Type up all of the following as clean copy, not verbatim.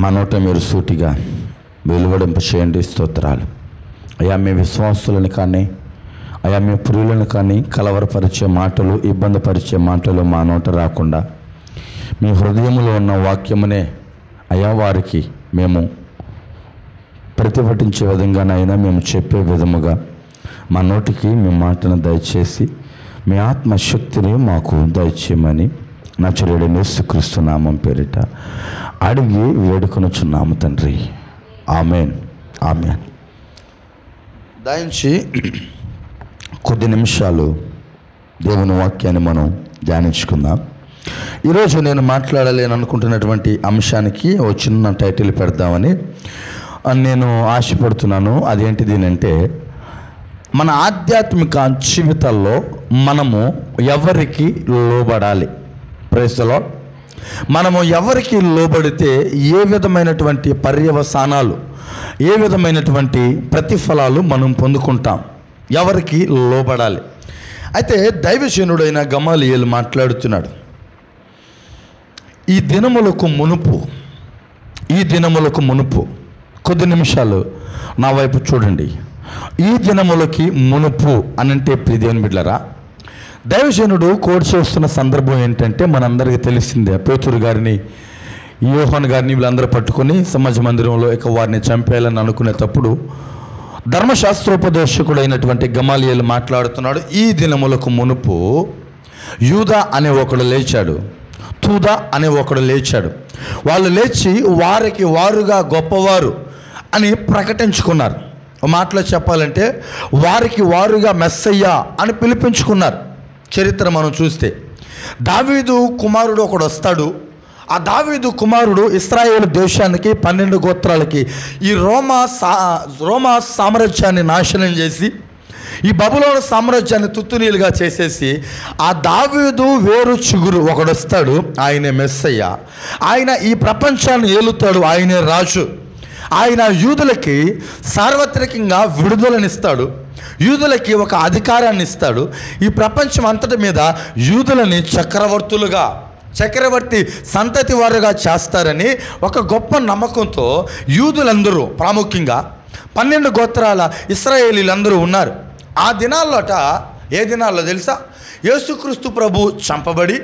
మా నోట మీరు సూటిగా వెలువడింప చేయండి. స్తోత్రాలు అయ్యా. మీ విశ్వాసులను కానీ అయ్యా మీ ప్రియులను కానీ కలవరపరిచే మాటలు, ఇబ్బందిపరిచే మాటలు మా నోట రాకుండా మీ హృదయంలో ఉన్న వాక్యమునే అయ్యా వారికి మేము ప్రతిభటించే విధంగానైనా మేము చెప్పే విధముగా మా నోటికి మీ మాటను దయచేసి మీ ఆత్మశక్తిని మాకు దయచేయమని నజరేయుడైన యేసుక్రీస్తు నామం పేరిట అడిగి వేడుకొనుచున్నాము తండ్రి. Amen, amen. దయించి కొద్ది నిమిషాలు దేవుని వాక్యాన్ని మనం ధ్యానించుకుందాం. ఈరోజు నేను మాట్లాడలేను అనుకుంటున్నటువంటి అంశానికి ఒక చిన్న టైటిల్ పెడదామని నేను ఆశపడుతున్నాను. అదేంటిది అంటే, మన ఆధ్యాత్మిక జీవితాల్లో మనము ఎవరికి లోబడాలి. Praise the Lord. మనము ఎవరికి లోబడితే ఏ విధమైనటువంటి పర్యవసానాలు, ఏ విధమైనటువంటి ప్రతిఫలాలు మనం పొందుకుంటాం, ఎవరికి లోబడాలి. అయితే దైవజనుడైన గమాలియేలు మాట్లాడుతున్నాడు. ఈ దినములకు మునుపు కొద్ది నిమిషాలు నా వైపు చూడండి. ఈ దినములకి మునుపు అనంటే ప్రియదేవుని బిడ్డలారా, దైవజనుడు కోట్ చేస్తున్న సందర్భం ఏంటంటే మనందరికీ తెలిసిందే. పేతురు గారిని, యోహాను గారిని వీళ్ళందరూ పట్టుకొని సమాజ మందిరంలో ఇక వారిని చంపేయాలని అనుకునేటప్పుడు ధర్మశాస్త్రోపదేశకుడైనటువంటి గమాలియేలు మాట్లాడుతున్నాడు. ఈ దినములకు మునుపు యూదా అనే ఒకడు లేచాడు, తూదా అనే ఒకడు లేచాడు. వాళ్ళు లేచి వారికి వారుగా గొప్పవారు అని ప్రకటించుకున్నారు. మాటలో చెప్పాలంటే వారికి వారుగా మెస్సయ్యా అని పిలిపించుకున్నారు. చరిత్ర మనం చూస్తే దావీదు కుమారుడు ఒకడు వస్తాడు. ఆ దావీదు కుమారుడు ఇశ్రాయేలు దేశానికి 12 గోత్రాలకి ఈ రోమా సామ్రాజ్యాన్ని నాశనం చేసి, ఈ బబులోను సామ్రాజ్యాన్ని తుత్తునీలుగా చేసేసి, ఆ దావీదు వేరు చిగురు ఒకడు వస్తాడు. ఆయనే మెస్సయ్య. ఆయన ఈ ప్రపంచాన్ని ఏలుతాడు. ఆయనే రాజు. ఆయన యూదులకి సార్వత్రికంగా విడుదలనిస్తాడు. యూదులకి ఒక అధికారాన్ని ఇస్తాడు. ఈ ప్రపంచం అంతటి మీద యూదులని చక్రవర్తి సంతతి వారుగా చేస్తారని ఒక గొప్ప నమ్మకంతో యూదులందరూ, ప్రాముఖ్యంగా 12 గోత్రాల ఇశ్రాయేలీలందరూ ఉన్నారు. ఆ దినాల్లోట, ఏ దినాల్లో తెలుసా, యేసుక్రీస్తు ప్రభు చంపబడి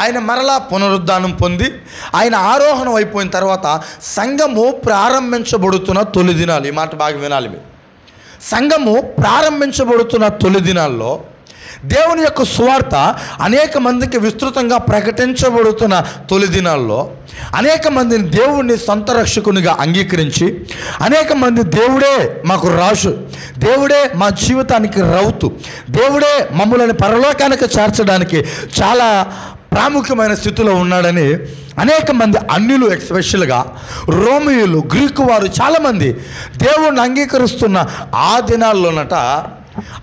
ఆయన మరలా పునరుద్ధానం పొంది ఆయన ఆరోహణం అయిపోయిన తర్వాత సంఘము ప్రారంభించబడుతున్న తొలి దినాలు. ఈ మాట బాగా వినాలి మీరు. సంఘము ప్రారంభించబడుతున్న తొలి దినాల్లో దేవుని యొక్క సువార్త అనేక మందికి విస్తృతంగా ప్రకటించబడుతున్న తొలి దినాల్లో అనేక మందిని దేవుణ్ణి సొంత రక్షకునిగా అంగీకరించి, అనేక మంది దేవుడే మాకు రాజు, దేవుడే మా జీవితానికి రౌతు, దేవుడే మమ్మల్ని పరలోకానికి చేర్చడానికి చాలా ప్రాముఖ్యమైన స్థితిలో ఉన్నాడని అనేక మంది అన్యులు, ఎస్పెషల్గా రోమియులు, గ్రీకు వారు చాలామంది దేవుణ్ణి అంగీకరిస్తున్న ఆ దినాల్లోనట,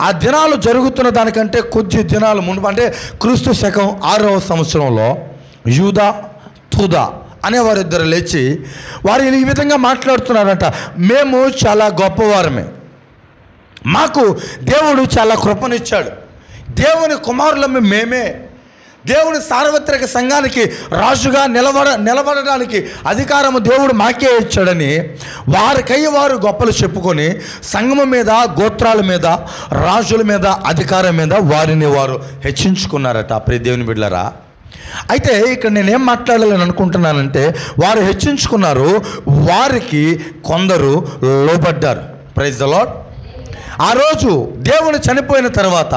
ఆ దినాలు జరుగుతున్న దానికంటే కొద్ది దినాలు మునుపు, అంటే క్రీస్తు శకం 6వ సంవత్సరంలో యూదా, తూదా అనేవారిద్దరు లేచి వారు ఈ విధంగా మాట్లాడుతున్నారంట. మేము చాలా గొప్పవారమే, మాకు దేవుడు చాలా కృపనిచ్చాడు, దేవుని కుమారులమే మేమే, దేవుని సార్వత్రిక సంఘానికి రాజుగా నిలబడడానికి అధికారము దేవుడు మాకే ఇచ్చాడని వారికై వారు గొప్పలు చెప్పుకొని సంఘము మీద, గోత్రాల మీద, రాజుల మీద, అధికారం మీద వారిని వారు హెచ్చించుకున్నారట. ప్రియ దేవుని బిడ్డలారా, అయితే ఇక్కడ నేనేం మాట్లాడాలని అనుకుంటున్నానంటే, వారు హెచ్చించుకున్నారు, వారికి కొందరు లోబడ్డారు. Praise the lord. ఆ రోజు దేవుడు చనిపోయిన తర్వాత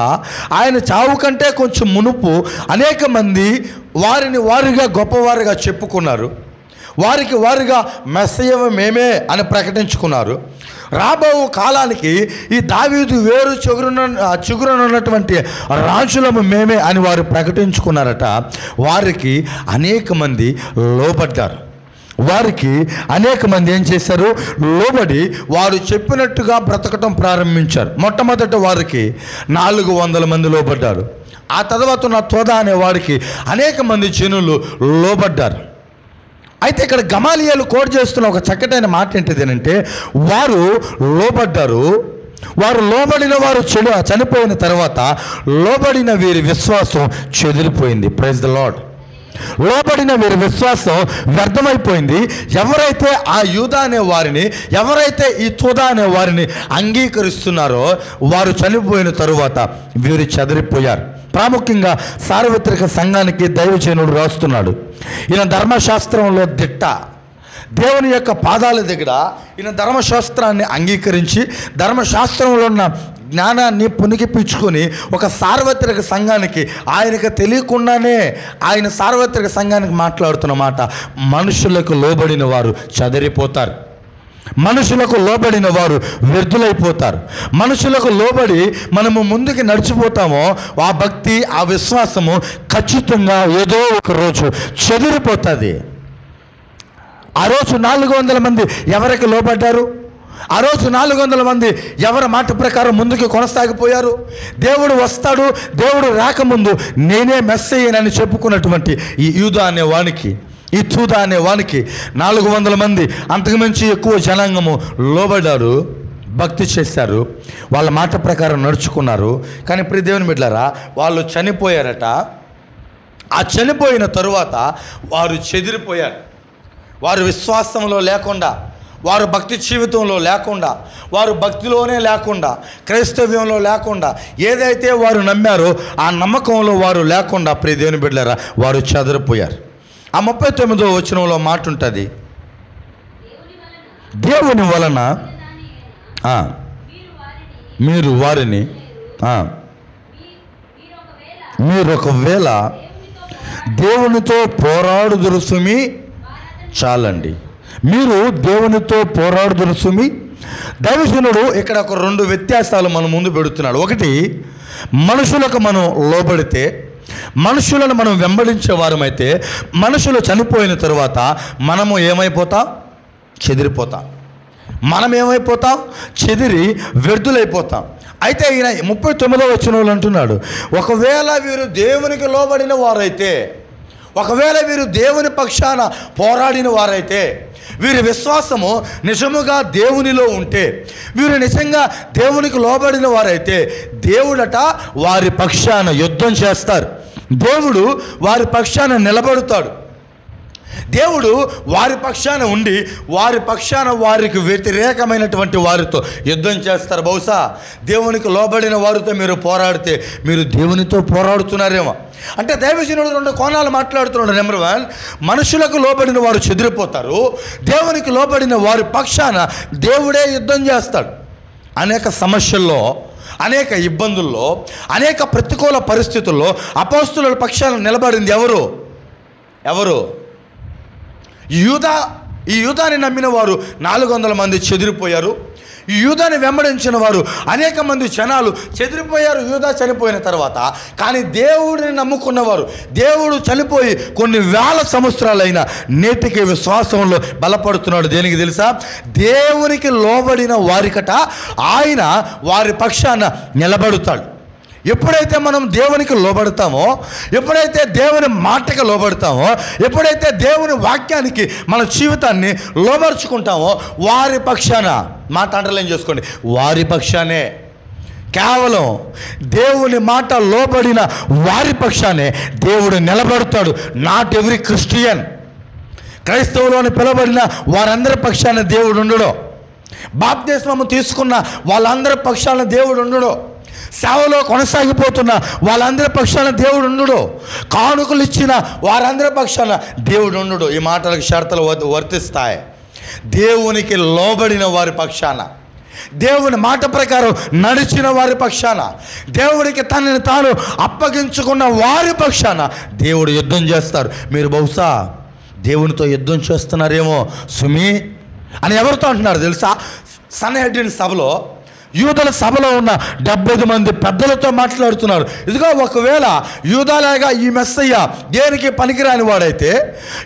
ఆయన చావు కంటే కొంచెం మునుపు అనేక మంది వారిని వారుగా గొప్పవారుగా చెప్పుకున్నారు. వారికి వారుగా మెస్సయ్య మేమే అని ప్రకటించుకున్నారు. రాబో కాలానికి ఈ దావీదు వేరు చిగురునున్నటువంటి రాజులము మేమే అని వారు ప్రకటించుకున్నారట. వారికి అనేక మంది లోబడ్డారు. వారికి అనేక మంది ఏం చేశారు, లోబడి వారు చెప్పినట్టుగా బ్రతకటం ప్రారంభించారు. మొట్టమొదట వారికి 400 మంది లోబడ్డారు. ఆ తర్వాత ఉన్న తోదా అనే వారికి అనేక మంది జనులు లోబడ్డారు. అయితే ఇక్కడ గమాలియేలు కోట్ చేస్తున్న ఒక చక్కటైన మాట ఏంటిది అంటే, వారు లోబడ్డారు. వారు లోబడిన వారు చనిపోయిన తర్వాత లోబడిన వీరి విశ్వాసం చెదిరిపోయింది. Praise the lord. లోబడిన వీరి విశ్వాసం వ్యర్థమైపోయింది. ఎవరైతే ఆ యూదా అనే వారిని, ఎవరైతే ఈ తూదా అనే వారిని అంగీకరిస్తున్నారో వారు చనిపోయిన తరువాత వీరు చెదిరిపోయారు. ప్రాముఖ్యంగా సార్వత్రిక సంఘానికి దైవజనుడు రాస్తున్నాడు. ఈయన ధర్మశాస్త్రంలో దిట్ట. దేవుని యొక్క పాదాల దగ్గర ఈయన ధర్మశాస్త్రాన్ని అంగీకరించి ధర్మశాస్త్రంలో ఉన్న జ్ఞానాన్ని పునికిపించుకొని ఒక సార్వత్రిక సంఘానికి, ఆయనకు తెలియకుండానే ఆయన సార్వత్రిక సంఘానికి మాట్లాడుతున్న మాట, మనుషులకు లోబడిన వారు చెదిరిపోతారు, మనుషులకు లోబడిన వారు వ్యర్థులైపోతారు. మనుషులకు లోబడి మనము ముందుకు నడిచిపోతామో ఆ భక్తి, ఆ విశ్వాసము ఖచ్చితంగా ఏదో ఒక రోజు చెదిరిపోతుంది. ఆ రోజు 400 మంది ఎవరికి లోబడ్డారు? ఆ రోజు 400 మంది ఎవరి మాట ప్రకారం ముందుకు కొనసాగిపోయారు? దేవుడు వస్తాడు, దేవుడు రాకముందు నేనే మెస్సయ్యనని చెప్పుకున్నటువంటి ఈ యూదా అనే వానికి, ఈ తూదా అనే వానికి 400 మంది, అంతకుమించి ఎక్కువ జనాంగము లోబడ్డారు, భక్తి చేశారు, వాళ్ళ మాట ప్రకారం నడుచుకున్నారు. కానీ ప్రియ దేవుని బిడ్డలారా, వాళ్ళు చనిపోయారట. ఆ చనిపోయిన తరువాత వారు చెదిరిపోయారు. వారు విశ్వాసంలో లేకుండా, వారు భక్తి జీవితంలో లేకుండా, వారు భక్తిలోనే లేకుండా, క్రైస్తవ్యంలో లేకుండా, ఏదైతే వారు నమ్మారో ఆ నమ్మకంలో వారు లేకుండా ప్రియ దేవుని బిడ్డలారా వారు చెదిరిపోయారు. ఆ 39వ వచనంలో మాట ఉంటుంది, దేవుని వలన మీరు వారిని మీరొకవేళ దేవునితో పోరాడుదురు సుమి, చాలండి, మీరు దేవునితో పోరాడుదురు సుమి. దైవజనుడు ఇక్కడ ఒక 2 వ్యత్యాసాలు మన ముందు పెడుతున్నాడు. ఒకటి, మనుషులకు మనం లోబడితే, మనుషులను మనం వెంబడించే వారమైతే, మనుషులు చనిపోయిన తరువాత మనము ఏమైపోతాం? చెదిరిపోతాం. మనం ఏమైపోతాం? చెదిరి వ్యర్థులైపోతాం. అయితే ఈయన 39వ వచనంలో అంటున్నాడు, ఒకవేళ వీరు దేవునికి లోబడిన వారైతే, ఒకవేళ వీరు దేవుని పక్షాన పోరాడిన వారైతే, వీరి విశ్వాసము నిజముగా దేవునిలో ఉంటే, వీరు నిజంగా దేవునికి లోబడిన వారైతే, దేవుడట వారి పక్షాన యుద్ధం చేస్తారు, దేవుడు వారి పక్షాన నిలబడతాడు, దేవుడు వారి పక్షాన ఉండి వారి పక్షాన వారికి వ్యతిరేకమైనటువంటి వారితో యుద్ధం చేస్తారు. బహుశా దేవునికి లోబడిన వారితో మీరు పోరాడితే మీరు దేవునితో పోరాడుతున్నారేమో. అంటే దైవజనుడు 2 కోణాలు మాట్లాడుతున్నాడు. నెంబర్ 1, మనుషులకు లోబడిన వారు చెదిరిపోతారు, దేవునికి లోబడిన వారి పక్షాన దేవుడే యుద్ధం చేస్తాడు. అనేక సమస్యల్లో, అనేక ఇబ్బందుల్లో, అనేక ప్రతికూల పరిస్థితుల్లో అపోస్తలుల పక్షాన నిలబడింది ఎవరు? ఈ యూదాని నమ్మిన వారు 400 మంది చెదిరిపోయారు. ఈ యూదాని వెంబడించిన వారు అనేక మంది జనాలు చెదిరిపోయారు యూదా చనిపోయిన తర్వాత. కానీ దేవుడిని నమ్ముకున్నవారు, దేవుడు చనిపోయి కొన్ని వేల సంవత్సరాలైన నేటికి విశ్వాసంలో బలపడుతున్నాడు. దేనికి తెలుసా? దేవునికి లోబడిన వారికట ఆయన వారి పక్షాన నిలబడుతాడు. ఎప్పుడైతే మనం దేవునికి లోబడతామో, ఎప్పుడైతే దేవుని మాటకి లోబడతామో, ఎప్పుడైతే దేవుని వాక్యానికి మన జీవితాన్ని లోబరుచుకుంటామో, వారి పక్షాన, మాట అండర్లైన్ చేసుకోండి, వారి పక్షానే, కేవలం దేవుని మాట లోబడిన వారి పక్షానే దేవుడు నిలబడతాడు. నాట్ ఎవ్రీ క్రిస్టియన్, క్రైస్తవులోని పిలవబడిన వారందరి పక్షాన దేవుడు ఉండడు. బాప్తిస్మము తీసుకున్న వాళ్ళందరి పక్షాన దేవుడు ఉండడు. సేవలో కొనసాగిపోతున్న వాళ్ళందరి పక్షాన దేవుడు ఉండడు. కానుకలు ఇచ్చిన వారందరి పక్షాన దేవుడు ఉండడు. ఈ మాటలకు షరతులు వర్తిస్తాయి. దేవునికి లోబడిన వారి పక్షాన, దేవుని మాట ప్రకారం నడిచిన వారి పక్షాన, దేవుడికి తనని తాను అప్పగించుకున్న వారి పక్షాన దేవుడు యుద్ధం చేస్తారు. మీరు బహుశా దేవునితో యుద్ధం చేస్తున్నారేమో సుమి అని ఎవరితో అంటున్నారు తెలుసా? సన్హెడ్రిన్ సభలో, యూదుల సభలో ఉన్న 70 మంది పెద్దలతో మాట్లాడుతున్నారు. ఇదిగో ఒకవేళ యూదాలాగా ఈ మెస్సయ్య దేనికి పనికిరాని వాడైతే,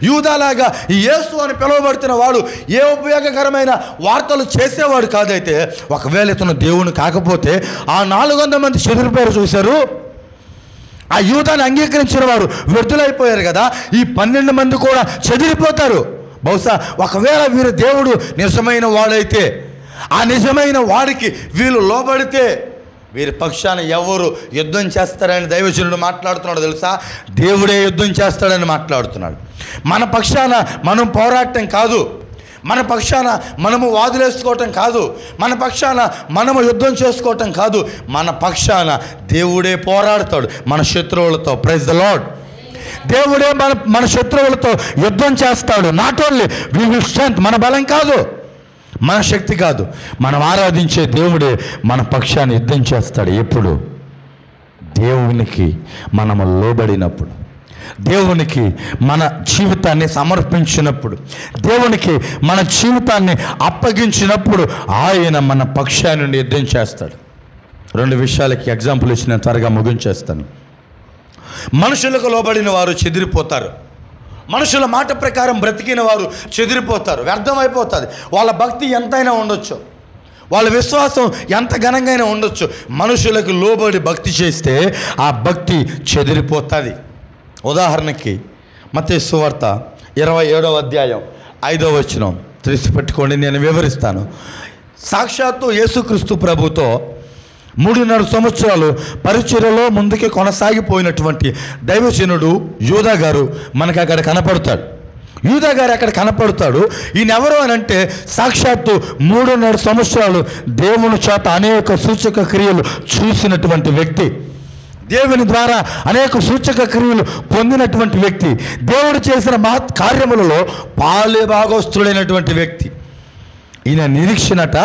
యూదాలాగా ఈ యేసు అని పిలువబడుతున్న వాడు ఏ ఉపయోగకరమైన వార్తలు చేసేవాడు కాదైతే, ఒకవేళ ఇతను దేవుని కాకపోతే ఆ 400 మంది చెదిరిపోయారు. చూశారు, ఆ యూదాన్ని అంగీకరించిన వారు వ్యర్థులైపోయారు కదా, ఈ 12 మంది కూడా చెదిరిపోతారు. బహుశా ఒకవేళ వీరు దేవుడు నిజమైన వాడైతే, ఆ నిజమైన వాడికి వీళ్ళు లోబడితే వీరి పక్షాన ఎవరు యుద్ధం చేస్తారని దైవజనుడు మాట్లాడుతున్నాడు తెలుసా? దేవుడే యుద్ధం చేస్తాడని మాట్లాడుతున్నాడు. మన పక్షాన మనం పోరాటం కాదు, మన పక్షాన మనము వాదులేసుకోవటం కాదు, మన పక్షాన మనము యుద్ధం చేసుకోవటం కాదు, మన పక్షాన దేవుడే పోరాడతాడు మన శత్రువులతో. Praise the Lord. దేవుడే మన శత్రువులతో యుద్ధం చేస్తాడు. Not only we will strength, మన బలం కాదు, మన శక్తి కాదు, మనం ఆరాధించే దేవుడే మన పక్షాన్ని యుద్ధం చేస్తాడు. ఎప్పుడు? దేవునికి మనము లోబడినప్పుడు, దేవునికి మన జీవితాన్ని సమర్పించినప్పుడు, దేవునికి మన జీవితాన్ని అప్పగించినప్పుడు ఆయన మన పక్షాన్ని నుండి యుద్ధం చేస్తాడు. 2 విషయాలకి ఎగ్జాంపుల్ ఇచ్చి నేను త్వరగా ముగించేస్తాను. మనుషులకు లోబడిన వారు చెదిరిపోతారు. మనుషుల మాట ప్రకారం బ్రతికిన వారు చెదిరిపోతారు, వ్యర్థమైపోతుంది. వాళ్ళ భక్తి ఎంతైనా ఉండొచ్చు, వాళ్ళ విశ్వాసం ఎంత ఘనంగా ఉండొచ్చు. మనుషులకు లోబడి భక్తి చేస్తే ఆ భక్తి చెదిరిపోతుంది. ఉదాహరణకి మత్తయి సువార్త 27వ అధ్యాయం 5వ వచనం తెలిసి పెట్టుకోండి, నేను వివరిస్తాను. సాక్షాత్తు యేసుక్రీస్తు ప్రభుతో 3.5 సంవత్సరాలు పరిచర్యలో ముందుకి కొనసాగిపోయినటువంటి దైవజనుడు యూదా గారు మనకు అక్కడ కనపడతాడు. యూదా గారు అక్కడ కనపడతాడు. ఈయన ఎవరు అని అంటే సాక్షాత్తు 3.5 సంవత్సరాలు దేవుని చేత అనేక సూచక క్రియలు చూసినటువంటి వ్యక్తి, దేవుని ద్వారా అనేక సూచక క్రియలు పొందినటువంటి వ్యక్తి, దేవుడు చేసిన మహత్ కార్యములలో పాలే భాగస్తుడైనటువంటి వ్యక్తి. ఈయన నిరీక్షణట,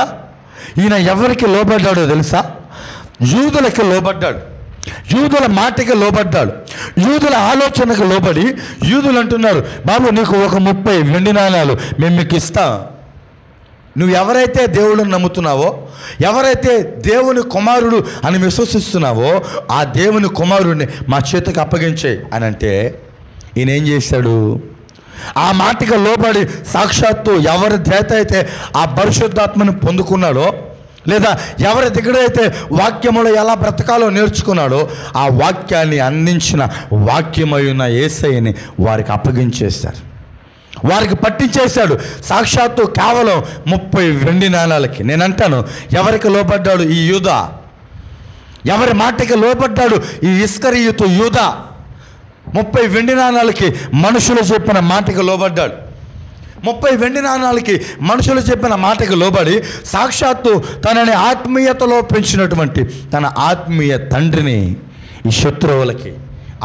ఈయన ఎవరికి లోబడ్డాడో తెలుసా? యూదులకి లోబడ్డాడు, యూదుల మాటకి లోబడ్డాడు, యూదుల ఆలోచనకు లోబడి యూదులు అంటున్నారు, బాబు నీకు ఒక 30 వెండి నాణాలు మేము మీకు ఇస్తాం, నువ్వు ఎవరైతే దేవుడిని నమ్ముతున్నావో, ఎవరైతే దేవుని కుమారుడు అని విశ్వసిస్తున్నావో ఆ దేవుని కుమారుడిని మా చేతికి అప్పగించే అని అంటే ఈయన ఏం చేశాడు? ఆ మాటకి లోబడి సాక్షాత్తు ఎవరి చేత అయితే ఆ పరిశుద్ధాత్మను పొందుకున్నాడో, లేదా ఎవరి దగ్గరైతే వాక్యములో ఎలా బ్రతకాలో నేర్చుకున్నాడో ఆ వాక్యాన్ని అందించిన వాక్యమయున్న యేసయ్యని వారికి అప్పగించేశారు, వారికి పట్టించేశాడు. సాక్షాత్తు కేవలం 30 వెండి నాణాలకి. నేను అంటాను, ఎవరికి లోబడ్డాడు ఈ యూదా? ఎవరి మాటకి లోబడ్డాడు ఈ ఇస్కరియోతు యూదా? 30 వెండి నాణాలకి మనుషులు చెప్పిన మాటకి లోబడ్డాడు. 30 వెండి నాణాలకి మనుషులు చెప్పిన మాటకి లోబడి సాక్షాత్తు తనని ఆత్మీయతలో పెంచినటువంటి తన ఆత్మీయ తండ్రిని ఈ శత్రువులకి,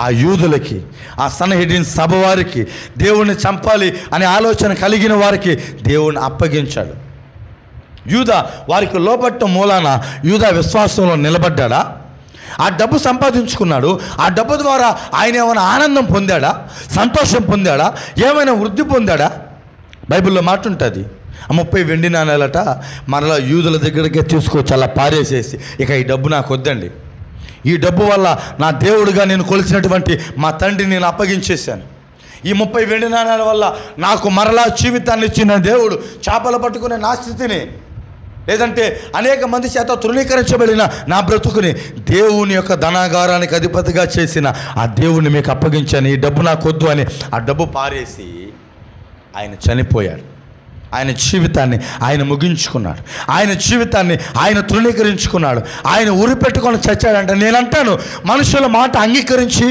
ఆ యూదులకి, ఆ సన్హెడ్రిన్ సభ వారికి, దేవుణ్ణి చంపాలి అనే ఆలోచన కలిగిన వారికి దేవుణ్ణి అప్పగించాడు. యూదా వారికి లోబట్టం మూలాన యూదా విశ్వాసంలో నిలబడ్డాడా? ఆ డబ్బు సంపాదించుకున్నాడు, ఆ డబ్బు ద్వారా ఆయన ఏమైనా ఆనందం పొందాడా? సంతోషం పొందాడా? ఏమైనా వృద్ధి పొందాడా? బైబిల్లో మాట ఉంటుంది, ఆ 30 వెండి నాణాలట మరలా యూదుల దగ్గరికి తీసుకొచ్చి అలా పారేసేసి, ఇక ఈ డబ్బు నాకు వద్దండి, ఈ డబ్బు వల్ల నా దేవుడిగా నేను కొలిచినటువంటి మా తండ్రిని నేను అప్పగించేశాను, ఈ 30 వెండి నాణాల వల్ల నాకు మరలా జీవితాన్ని ఇచ్చిన దేవుడు చేపలు పట్టుకునే నా స్థితిని, లేదంటే అనేక మంది చేత తృణీకరించబడిన నా బ్రతుకుని దేవుని యొక్క ధనాగారానికి అధిపతిగా చేసిన ఆ దేవుని మీకు అప్పగించాను, ఈ డబ్బు నాకు వద్దు అని ఆ డబ్బు పారేసి ఆయన చనిపోయాడు. ఆయన జీవితాన్ని ఆయన ముగించుకున్నాడు, ఆయన జీవితాన్ని ఆయన తృణీకరించుకున్నాడు, ఆయన ఉరి పెట్టుకొని చచ్చాడంటే నేను అంటాను, మనుషుల మాట అంగీకరించి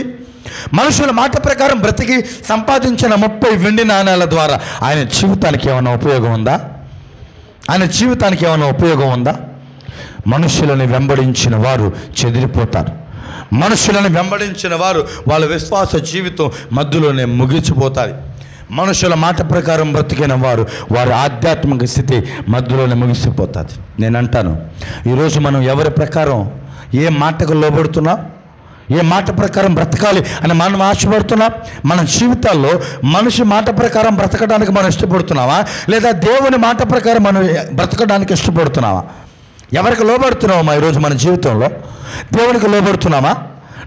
మనుషుల మాట ప్రకారం బ్రతికి సంపాదించిన 30 వెండి నాణాల ద్వారా ఆయన జీవితానికి ఏమైనా ఉపయోగం ఉందా? ఆయన జీవితానికి ఏమైనా ఉపయోగం ఉందా? మనుషులను వెంబడించిన వారు చెదిరిపోతారు. మనుషులను వెంబడించిన వారు వాళ్ళ విశ్వాస జీవితం మధ్యలోనే ముగిసిపోతుంది. మనుషుల మాట ప్రకారం బ్రతికిన వారి ఆధ్యాత్మిక స్థితి మధ్యలోనే ముగిసిపోతుంది. నేను అంటాను, ఈరోజు మనం ఎవరి ప్రకారం ఏ మాటకు లోబడుతున్నాం, ఏ మాట ప్రకారం బ్రతకాలి అని మనం ఆశపడుతున్నాం? మన జీవితాల్లో మనిషి మాట ప్రకారం బ్రతకడానికి మనం ఇష్టపడుతున్నావా, లేదా దేవుని మాట ప్రకారం మనం బ్రతకడానికి ఇష్టపడుతున్నావా? ఎవరికి లోబడుతున్నామా ఈరోజు మన జీవితంలో? దేవునికి లోబడుతున్నామా?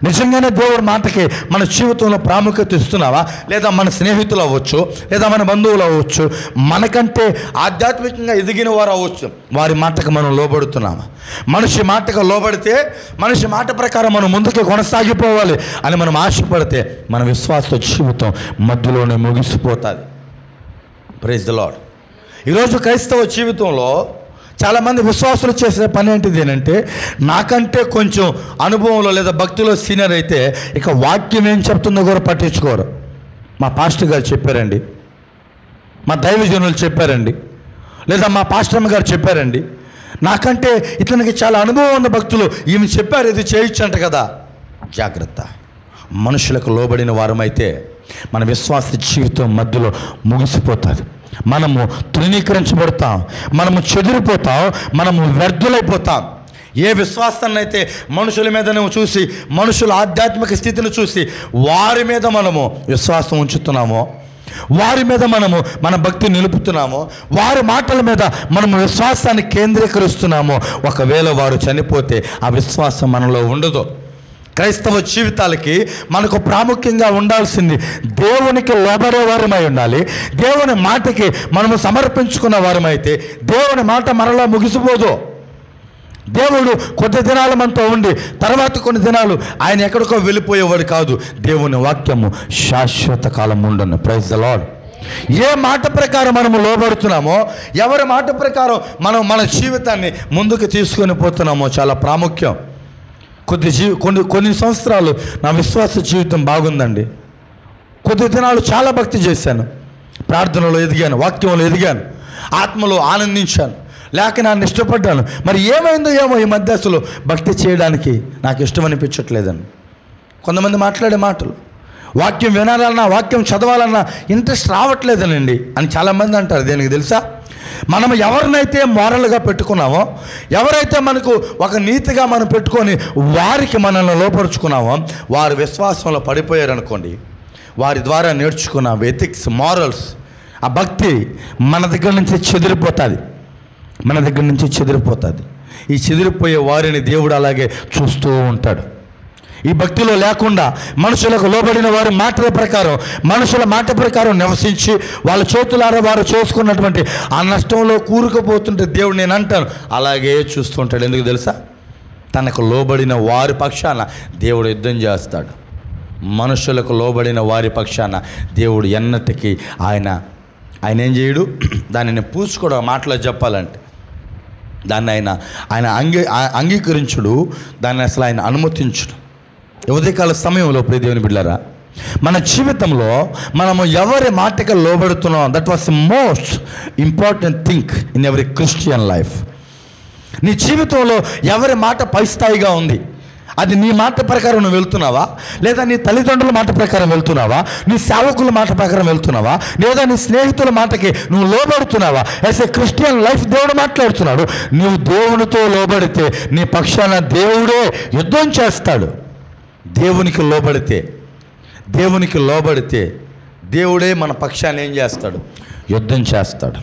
నిజంగానే దేవుడి మాటకి మన జీవితంలో ప్రాముఖ్యత ఇస్తున్నావా? లేదా మన స్నేహితులు అవ్వచ్చు, లేదా మన బంధువులు అవ్వచ్చు, మనకంటే ఆధ్యాత్మికంగా ఎదిగిన వారు అవ్వచ్చు, వారి మాటకు మనం లోబడుతున్నామా? మనిషి మాటకు లోబడితే, మనిషి మాట ప్రకారం మనం ముందుకు కొనసాగిపోవాలి అని మనం ఆశపడితే మన విశ్వాస జీవితం మధ్యలోనే ముగిసిపోతుంది. Praise the Lord. ఈరోజు క్రైస్తవ జీవితంలో చాలామంది విశ్వాసులు చేసే పని ఏంటిది అంటే, నాకంటే కొంచెం అనుభవంలో లేదా భక్తిలో సీనియర్ అయితే ఇక వాక్యం ఏం చెప్తుందో కూడా పట్టించుకోరు. మా పాస్టర్ గారు చెప్పారండి, మా దైవజనులు చెప్పారండి, లేదా మా పాస్టర్ గారు చెప్పారండి, నాకంటే ఇతనికి చాలా అనుభవం ఉన్న భక్తులు ఈమె చెప్పారు, ఇది చేయొచ్చంట కదా. జాగ్రత్త. మనుషులకు లోబడిన వారమైతే మన విశ్వాస జీవితం మధ్యలో ముగిసిపోతుంది. మనము తృణీకరించబడతాం, మనము చెదిరిపోతాం, మనము వ్యర్థులైపోతాం. ఏ విశ్వాసాన్ని అయితే మనుషుల మీద నువ్వు చూసి, మనుషుల ఆధ్యాత్మిక స్థితిని చూసి వారి మీద మనము విశ్వాసం ఉంచుతున్నామో, వారి మీద మనము మన భక్తి నిలుపుతున్నామో, వారి మాటల మీద మనము విశ్వాసాన్ని కేంద్రీకరిస్తున్నామో, ఒకవేళ వారు చనిపోతే ఆ విశ్వాసం మనలో ఉండదు. క్రైస్తవ జీవితాలకి మనకు ప్రాముఖ్యంగా ఉండాల్సింది దేవునికి లోబడే వారమై ఉండాలి. దేవుని మాటకి మనము సమర్పించుకున్న వారమైతే దేవుని మాట మనలో ముగిసిపోదు. దేవుడు కొద్ది దినాలు మనతో ఉండి తర్వాత కొన్ని దినాలు ఆయన ఎక్కడికో వెళ్ళిపోయేవాడు కాదు. దేవుని వాక్యము శాశ్వత కాలం ఉండును. Praise the lord. ఏ మాట ప్రకారం మనము లోబడుతున్నామో, ఎవరి మాట ప్రకారం మనం మన జీవితాన్ని ముందుకు తీసుకొని పోతున్నామో చాలా ప్రాముఖ్యం. కొన్ని సంవత్సరాలు నా విశ్వాస జీవితం బాగుందండి. కొద్ది దినాలు చాలా భక్తి చేశాను, ప్రార్థనలో ఎదిగాను, వాక్యంలో ఎదిగాను, ఆత్మలో ఆనందించాను, లేఖనాన్ని ఇష్టపడ్డాను. మరి ఏమైందో ఏమో ఈ మధ్య అసలు భక్తి చేయడానికి నాకు ఇష్టం అనిపించట్లేదండి. కొంతమంది మాట్లాడే మాటలు, వాక్యం వినాలన్నా, వాక్యం చదవాలన్నా ఇంట్రెస్ట్ రావట్లేదనండి అని చాలామంది అంటారు. దేనికి తెలుసా? మనం ఎవరినైతే మోరల్గా పెట్టుకున్నామో, ఎవరైతే మనకు ఒక నీతిగా మనం పెట్టుకొని వారికి మనల్ని లోపరుచుకున్నామో, వారి విశ్వాసంలో పడిపోయారనుకోండి, వారి ద్వారా నేర్చుకున్న ఎథిక్స్, మారల్స్, ఆ భక్తి మన దగ్గర నుంచి చెదిరిపోతుంది. ఈ చెదిరిపోయే వారిని దేవుడు అలాగే చూస్తూ ఉంటాడు. ఈ భక్తిలో లేకుండా మనుషులకు లోబడిన వారి మాటల ప్రకారం, మనుషుల మాట ప్రకారం నివసించి వాళ్ళ చేతులారా వారు చేసుకున్నటువంటి ఆ నష్టంలో కూరుకుపోతుంటే దేవుడు, నేను అంటాను, అలాగే చూస్తుంటాడు. ఎందుకు తెలుసా? తనకు లోబడిన వారి పక్షాన దేవుడు యుద్ధం చేస్తాడు. మనుషులకు లోబడిన వారి పక్షాన దేవుడు ఎన్నటికీ ఆయన ఏం చేయడు, దానిని పూసుకోవడం మాటలో చెప్పాలంటే దాన్ని ఆయన అంగీకరించుడు, దాన్ని అసలు ఆయన అనుమతించుడు. ఉదయకాల సమయంలో ప్రియ దేవుని బిడ్డలారా, మన జీవితంలో మనము ఎవరి మాటకి లోబడుతున్నాం, that was most important thing in every Christian life. నీ జీవితంలో ఎవరి మాట పై స్థాయిగా ఉంది? అది నీ మాట ప్రకారం నువ్వు వెళ్తున్నావా, లేదా నీ తల్లిదండ్రుల మాట ప్రకారం వెళ్తున్నావా, నీ సేవకుల మాట ప్రకారం వెళ్తున్నావా, లేదా నీ స్నేహితుల మాటకి నువ్వు లోబడుతున్నావా? యాజ్ ఏ క్రిస్టియన్ లైఫ్ దేవుడు మాట్లాడుతున్నాడు. నువ్వు దేవునితో లోబడితే నీ పక్షాన దేవుడే యుద్ధం చేస్తాడు. దేవునికి లోబడితే దేవుడే మన పక్షాన్ని ఏం చేస్తాడు? యుద్ధం చేస్తాడు.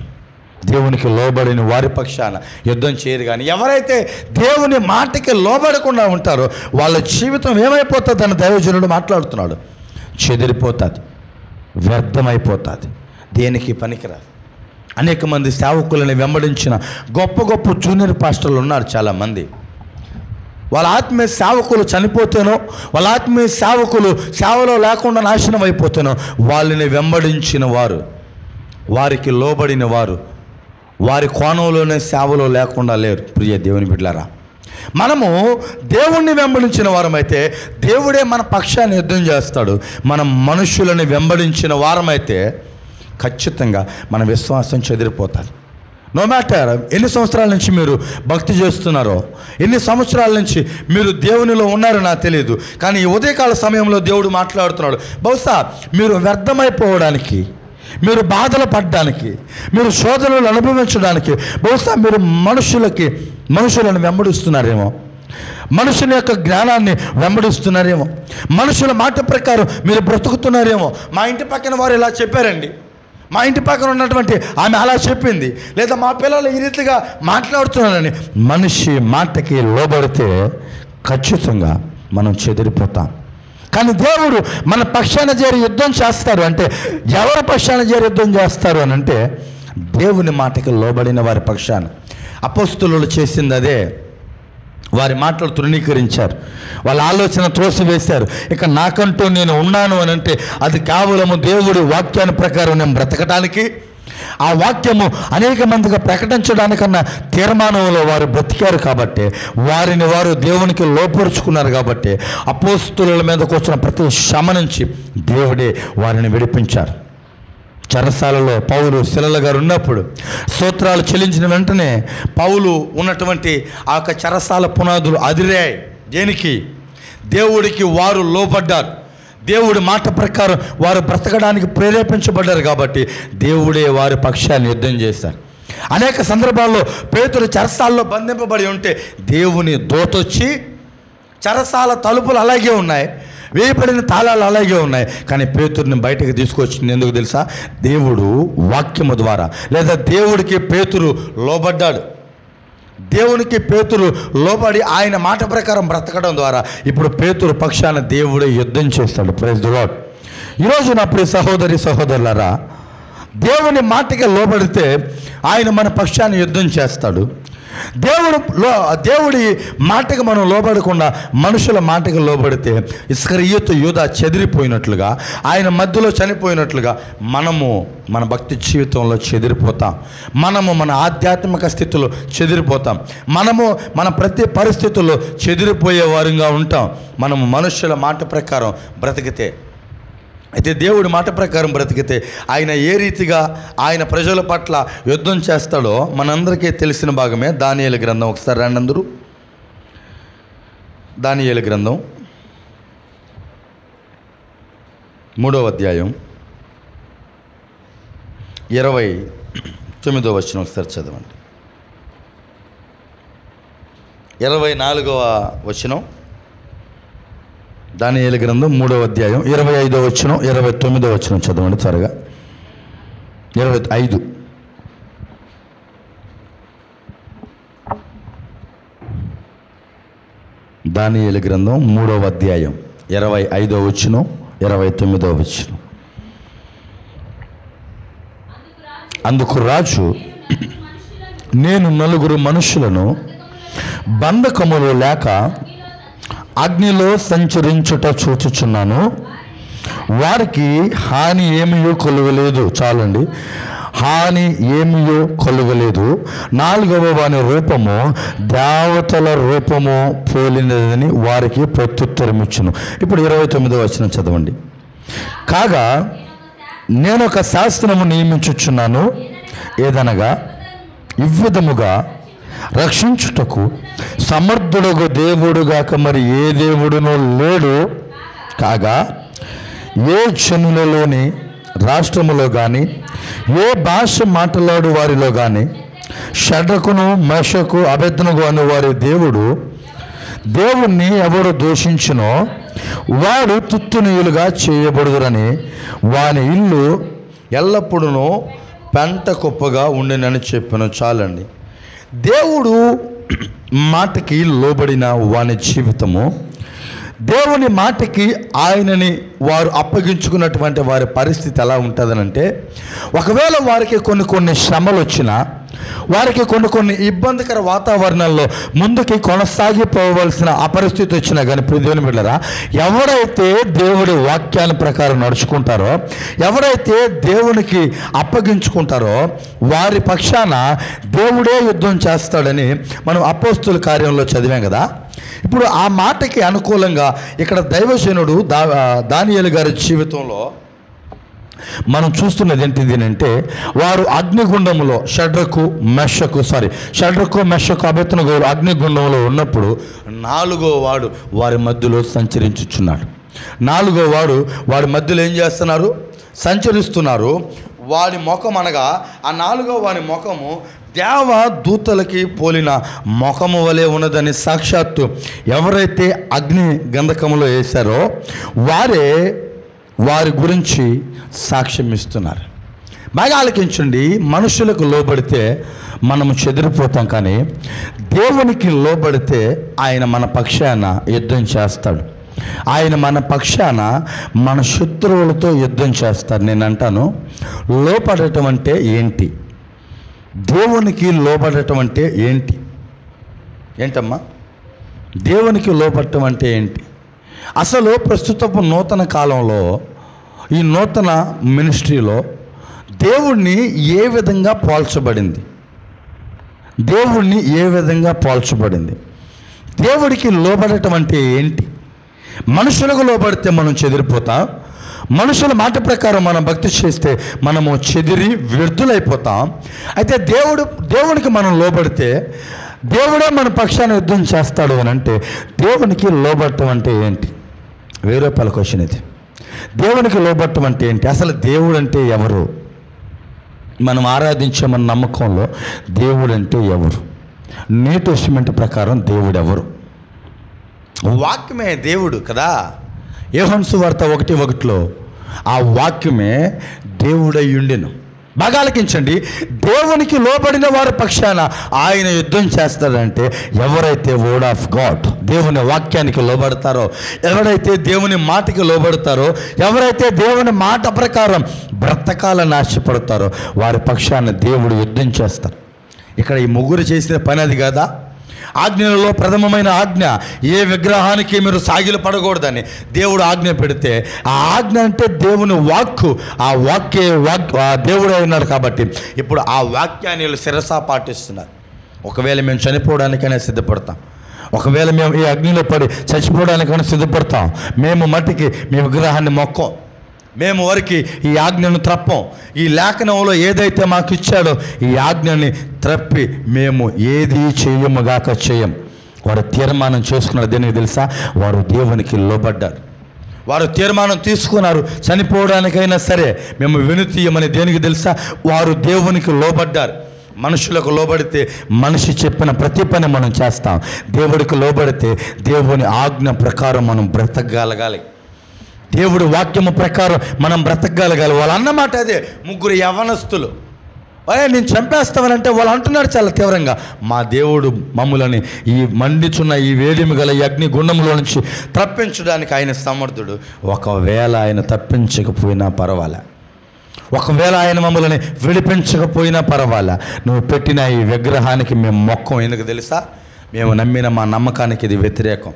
దేవునికి లోబడిన వారి పక్షాన యుద్ధం చేయరు. కానీ ఎవరైతే దేవుని మాటకి లోబడకుండా ఉంటారో వాళ్ళ జీవితం ఏమైపోతుందని దైవజనుడు మాట్లాడుతున్నాడు. చెదిరిపోతుంది, వ్యర్థమైపోతుంది, దేనికి పనికిరాదు. అనేక మంది సేవకులను వెంబడించిన గొప్ప గొప్ప జూనియర్ పాస్టర్లు ఉన్నారు చాలామంది. వాళ్ళ ఆత్మీయ సేవకులు చనిపోతేనో, వాళ్ళ ఆత్మీయ సేవకులు సేవలో లేకుండా నాశనం అయిపోతేనో, వాళ్ళని వెంబడించిన వారు, వారికి లోబడిన వారు వారి కోణంలోనే సేవలో లేకుండా లేరు. ప్రియ దేవుని బిడ్డలారా, మనము దేవుణ్ణి వెంబడించిన వారమైతే దేవుడే మన పక్షాన్ని యుద్ధం చేస్తాడు. మనం మనుషులను వెంబడించిన వారమైతే ఖచ్చితంగా మన విశ్వాసం చెదిరిపోతుంది. నో మ్యాటర్ ఎన్ని సంవత్సరాల నుంచి మీరు భక్తి చేస్తున్నారో, ఎన్ని సంవత్సరాల నుంచి మీరు దేవునిలో ఉన్నారో నాకు తెలియదు. కానీ ఈ ఉదయకాల సమయంలో దేవుడు మాట్లాడుతున్నాడు. బహుశా మీరు వ్యర్థమైపోవడానికి, మీరు బాధలు పడడానికి, మీరు శోధనలు అనుభవించడానికి బహుశా మీరు మనుషులను వెంబడిస్తున్నారేమో, మనుషుల యొక్క జ్ఞానాన్ని వెంబడిస్తున్నారేమో, మనుషుల మాట ప్రకారం మీరు బ్రతుకుతున్నారేమో. మా ఇంటి పక్కన వారు ఇలా చెప్పారండి, మా ఇంటి పక్కన ఉన్నటువంటి ఆమె అలా చెప్పింది, లేదా మా పిల్లలు ఈ రీతిగా మాట్లాడుతున్నారని మనిషి మాటకి లోబడితే ఖచ్చితంగా మనం చెదిరిపోతాం. కానీ దేవుడు మన పక్షాన చేరి యుద్ధం చేస్తారు అంటే, ఎవరి పక్షాన చేరి యుద్ధం చేస్తారు అని అంటే దేవుని మాటకి లోబడిన వారి పక్షాన. అపోస్తలులు చేసింది అదే. వారి మాటలు తృణీకరించారు, వాళ్ళ ఆలోచన త్రోసివేశారు. ఇక నాకంటూ నేను ఉన్నాను అని అంటే అది కేవలము దేవుడి వాక్యాన్ని ప్రకారం నేను బ్రతకటానికి, ఆ వాక్యము అనేక మందికి ప్రకటించడానికన్నా తీర్మానంలో వారు బ్రతికారు కాబట్టి, వారిని వారు దేవునికి లోపరుచుకున్నారు కాబట్టి, అపోస్తుల మీదకు వచ్చిన ప్రతి శ్రమ నుంచి దేవుడే వారిని విడిపించారు. చెరసాలలో పౌలు శిలల గారు ఉన్నప్పుడు స్తోత్రాలు చెల్లించిన వెంటనే పౌలు ఉన్నటువంటి ఆ యొక్క చెరసాల పునాదులు అదిరాయి. దేనికి? దేవుడికి వారు లోబడ్డారు. దేవుడి మాట ప్రకారం వారు బ్రతకడానికి ప్రేరేపించబడ్డారు కాబట్టి దేవుడే వారి పక్షాన్ని యుద్ధం చేశారు. అనేక సందర్భాల్లో పేతురు చెరసాలలో బంధింపబడి ఉంటే దేవుని దూతొచ్చి, చెరసాల తలుపులు అలాగే ఉన్నాయి, వేయబడిన తాళాలు అలాగే ఉన్నాయి, కానీ పేతురుని బయటకు తీసుకొచ్చింది ఎందుకు తెలుసా? దేవుడు వాక్యము ద్వారా, లేదా దేవుడికి పేతురు లోబడ్డాడు. దేవునికి పేతురు లోబడి ఆయన మాట ప్రకారం బ్రతకడం ద్వారా ఇప్పుడు పేతురు పక్షాన దేవుడే యుద్ధం చేస్తాడు. Praise the Lord. ఈరోజు నా ప్రియ సహోదరి సహోదరులారా, దేవుని మాటకి లోబడితే ఆయన మన పక్షాన్ని యుద్ధం చేస్తాడు. దేవుడి మాటకి మనం లోబడకుండా మనుషుల మాటకి లోబడితే ఇస్కరియోతు యూదా చెదిరిపోయినట్లుగా, ఆయన మధ్యలో చనిపోయినట్లుగా మనము మన భక్తి జీవితంలో చెదిరిపోతాం. మనము మన ఆధ్యాత్మిక స్థితిలో చెదిరిపోతాం. మనము మన ప్రతి పరిస్థితుల్లో చెదిరిపోయే వారంగా ఉంటాం మనము మనుషుల మాట ప్రకారం బ్రతికితే. అయితే దేవుడి మాట ప్రకారం బ్రతికితే ఆయన ఏ రీతిగా ఆయన ప్రజల పట్ల యుద్ధం చేస్తాడో మనందరికీ తెలిసిన భాగమే. దానియేలు గ్రంథం ఒకసారి రండి అందరూ. దానియేలు గ్రంథం 3వ అధ్యాయం 29వ వచనం ఒకసారి చదవండి. 24వ వచనం, దానియేలు గ్రంథం 3వ అధ్యాయం 25వ వచనం, 29వ వచనం చదవండి త్వరగా. 25. దానియేలు గ్రంథం 3వ అధ్యాయం 25వ వచనం, 29వ వచనం. అందుకు రాజు, నేను 4 మనుషులను బంధకములు లేక అగ్నిలో సంచరించుట చూచుచున్నాను, వారికి హాని ఏమీయో కలుగలేదు. చాలండి. హాని ఏమీయో కలుగలేదు. 4వ వాని రూపము దేవతల రూపము పోలినదని వారికి ప్రత్యుత్తరం ఇచ్చును. ఇప్పుడు 29వ వచనం చదవండి. కాగా నేను ఒక శాస్త్రము నియమించుచున్నాను, ఏదనగా ఇవ్విధముగా రక్షించుటకు సమర్థుడగు దేవుడుగాక మరి ఏ దేవుడునో లేడు. కాగా ఏ జనులలోని రాష్ట్రములో కానీ ఏ భాష మాట్లాడు వారిలో కానీ షడ్రకును మేషకు అబేద్నెగో అను వారి దేవుణ్ణి ఎవరు దూషించునో వాడు తుత్తునీయులుగా చేయబడుదురని వాని ఇల్లు ఎల్లప్పుడూ పెంట కుప్పగా ఉండినని చెప్పాను. చాలండి. దేవుడు మాటకి లోబడిన వాని జీవితము, దేవుని మాటకి ఆయనని వారు అప్పగించుకున్నటువంటి వారి పరిస్థితి ఎలా ఉంటుందనంటే, ఒకవేళ వారికి కొన్ని శ్రమలు వచ్చినా, వారికి కొన్ని ఇబ్బందికర వాతావరణంలో ముందుకి కొనసాగిపోవలసిన అపరిస్థితి వచ్చినా కానీ, దేవుని బిడ్డలారా, ఎవరైతే దేవుడి వాక్యాన్ని ప్రకారం నడుచుకుంటారో, ఎవరైతే దేవునికి అప్పగించుకుంటారో వారి పక్షాన దేవుడే యుద్ధం చేస్తాడని మనం అపోస్తుల కార్యంలో చదివాం కదా. ఇప్పుడు ఆ మాటకి అనుకూలంగా ఇక్కడ దైవజనుడు దానియేలు గారి జీవితంలో మనం చూస్తున్నది ఏంటిది అంటే, వారు అగ్నిగుండంలో షడ్రకు మెషకు అబేద్నెగో అగ్నిగుండంలో ఉన్నప్పుడు 4వ వాడు వారి మధ్యలో సంచరించుచున్నాడు. 4వ వాడు వారి మధ్యలో ఏం చేస్తున్నారు? సంచరిస్తున్నారు. వాడి ముఖం అనగా ఆ 4వ వాని ముఖము దేవ దూతలకి పోలిన ముఖము వలె ఉన్నదని సాక్షాత్తు ఎవరైతే అగ్ని గంధకములో వేశారో వారే వారి గురించి సాక్ష్యం ఇస్తున్నారు. బాగా ఆలకించండి. మనుషులకు లోబడితే మనము చెదిరిపోతాం, కానీ దేవునికి లోబడితే ఆయన మన పక్షాన యుద్ధం చేస్తాడు. ఆయన మన పక్షాన మన శత్రువులతో యుద్ధం చేస్తాడు. నేను అంటాను, లోపడటం అంటే ఏంటి? దేవునికి లోబడటం అంటే ఏంటి? ఏంటమ్మా దేవునికి లోబడటం అంటే ఏంటి? అసలు ప్రస్తుతపు నూతన కాలంలో, ఈ నూతన మినిస్ట్రీలో దేవుణ్ణి ఏ విధంగా పోల్చబడింది? దేవుణ్ణి ఏ విధంగా పోల్చబడింది? దేవుడికి లోబడటం అంటే ఏంటి? మనుషులకు లోబడితే మనం చెదిరిపోతాం. మనుషుల మాట ప్రకారం మనం భక్తి చేస్తే మనము చెదిరి వ్యర్థులైపోతాం. అయితే దేవునికి మనం లోబడితే దేవుడే మన పక్షాన యుద్ధం చేస్తాడు అని అంటే దేవునికి లోబడటం అంటే ఏంటి? రూపాయల క్వశ్చన్ ఇది. దేవునికి లోబడటం అంటే ఏంటి? అసలు దేవుడు అంటే ఎవరు? మనం ఆరాధించే మన నమ్మకంలో దేవుడు అంటే ఎవరు? న్యూ టెస్టిమెంట్ ప్రకారం దేవుడు ఎవరు? వాక్యమే దేవుడు కదా. యోహాను సువార్త 1:1 ఆ వాక్యమే దేవుడై ఉండెను. బాగా ఆలకించండి. దేవునికి లోబడిన వారి పక్షాన ఆయన యుద్ధం చేస్తాడంటే ఎవరైతే వర్డ్ ఆఫ్ గాడ్, దేవుని వాక్యానికి లోబడతారో, ఎవరైతే దేవుని మాటకి లోబడతారో, ఎవరైతే దేవుని మాట ప్రకారం బ్రతకాలని ఆశపడతారో వారి పక్షాన దేవుడు యుద్ధం చేస్తారు. ఇక్కడ ఈ ముగ్గురు చేసిన పని అది కదా. ఆజ్ఞలలో ప్రథమమైన ఆజ్ఞ, ఏ విగ్రహానికి మీరు సాగిలు పడకూడదని దేవుడు ఆజ్ఞ పెడితే, ఆ ఆజ్ఞ అంటే దేవుని వాక్కు, ఆ దేవుడు ఉన్నాడు కాబట్టి ఇప్పుడు ఆ వాక్యాన్ని వీళ్ళు శిరసా పాటిస్తున్నారు. ఒకవేళ మేము చనిపోవడానికైనా సిద్ధపడతాం, ఒకవేళ మేము ఈ అగ్నిలో పడి చచ్చిపోవడానికైనా సిద్ధపడతాం. మేము మట్టికి మీ విగ్రహాన్ని మొక్కం, మేము వారికి ఈ ఆజ్ఞను త్రప్పం. ఈ లేఖనంలో ఏదైతే మాకు ఇచ్చాడో ఈ ఆజ్ఞని త్రప్పి మేము ఏది చేయముగాక చేయం. వారు తీర్మానం చేసుకున్నారు. దేనికి తెలుసా? వారు దేవునికి లోబడ్డారు. వారు తీర్మానం తీసుకున్నారు, చనిపోవడానికైనా సరే మేము వెనుతీయమని. దేనికి తెలుసా? వారు దేవునికి లోబడ్డారు. మనుషులకు లోబడితే మనిషి చెప్పిన ప్రతి పని మనం చేస్తాం. దేవుడికి లోబడితే దేవుని ఆజ్ఞ ప్రకారం మనం బ్రతకగలగాలి. దేవుడి వాక్యము ప్రకారం మనం బ్రతకగలగాలి. వాళ్ళు అన్నమాట అదే. ముగ్గురు యవ్వనస్తులు నేను చంపేస్తామనంటే వాళ్ళు అంటున్నారు చాలా తీవ్రంగా, మా దేవుడు మమ్ములని ఈ మండిచున్న ఈ వేడిమి గల ఈ అగ్ని గుండంలో నుంచి తప్పించడానికి ఆయన సమర్థుడు. ఒకవేళ ఆయన తప్పించకపోయినా పర్వాలే, ఒకవేళ ఆయన మమ్మల్ని విడిపించకపోయినా పర్వాలే, నువ్వు పెట్టిన ఈ విగ్రహానికి మేము మొక్కం. ఎందుకు తెలుసా? మేము నమ్మిన మా నమ్మకానికి ఇది వ్యతిరేకం.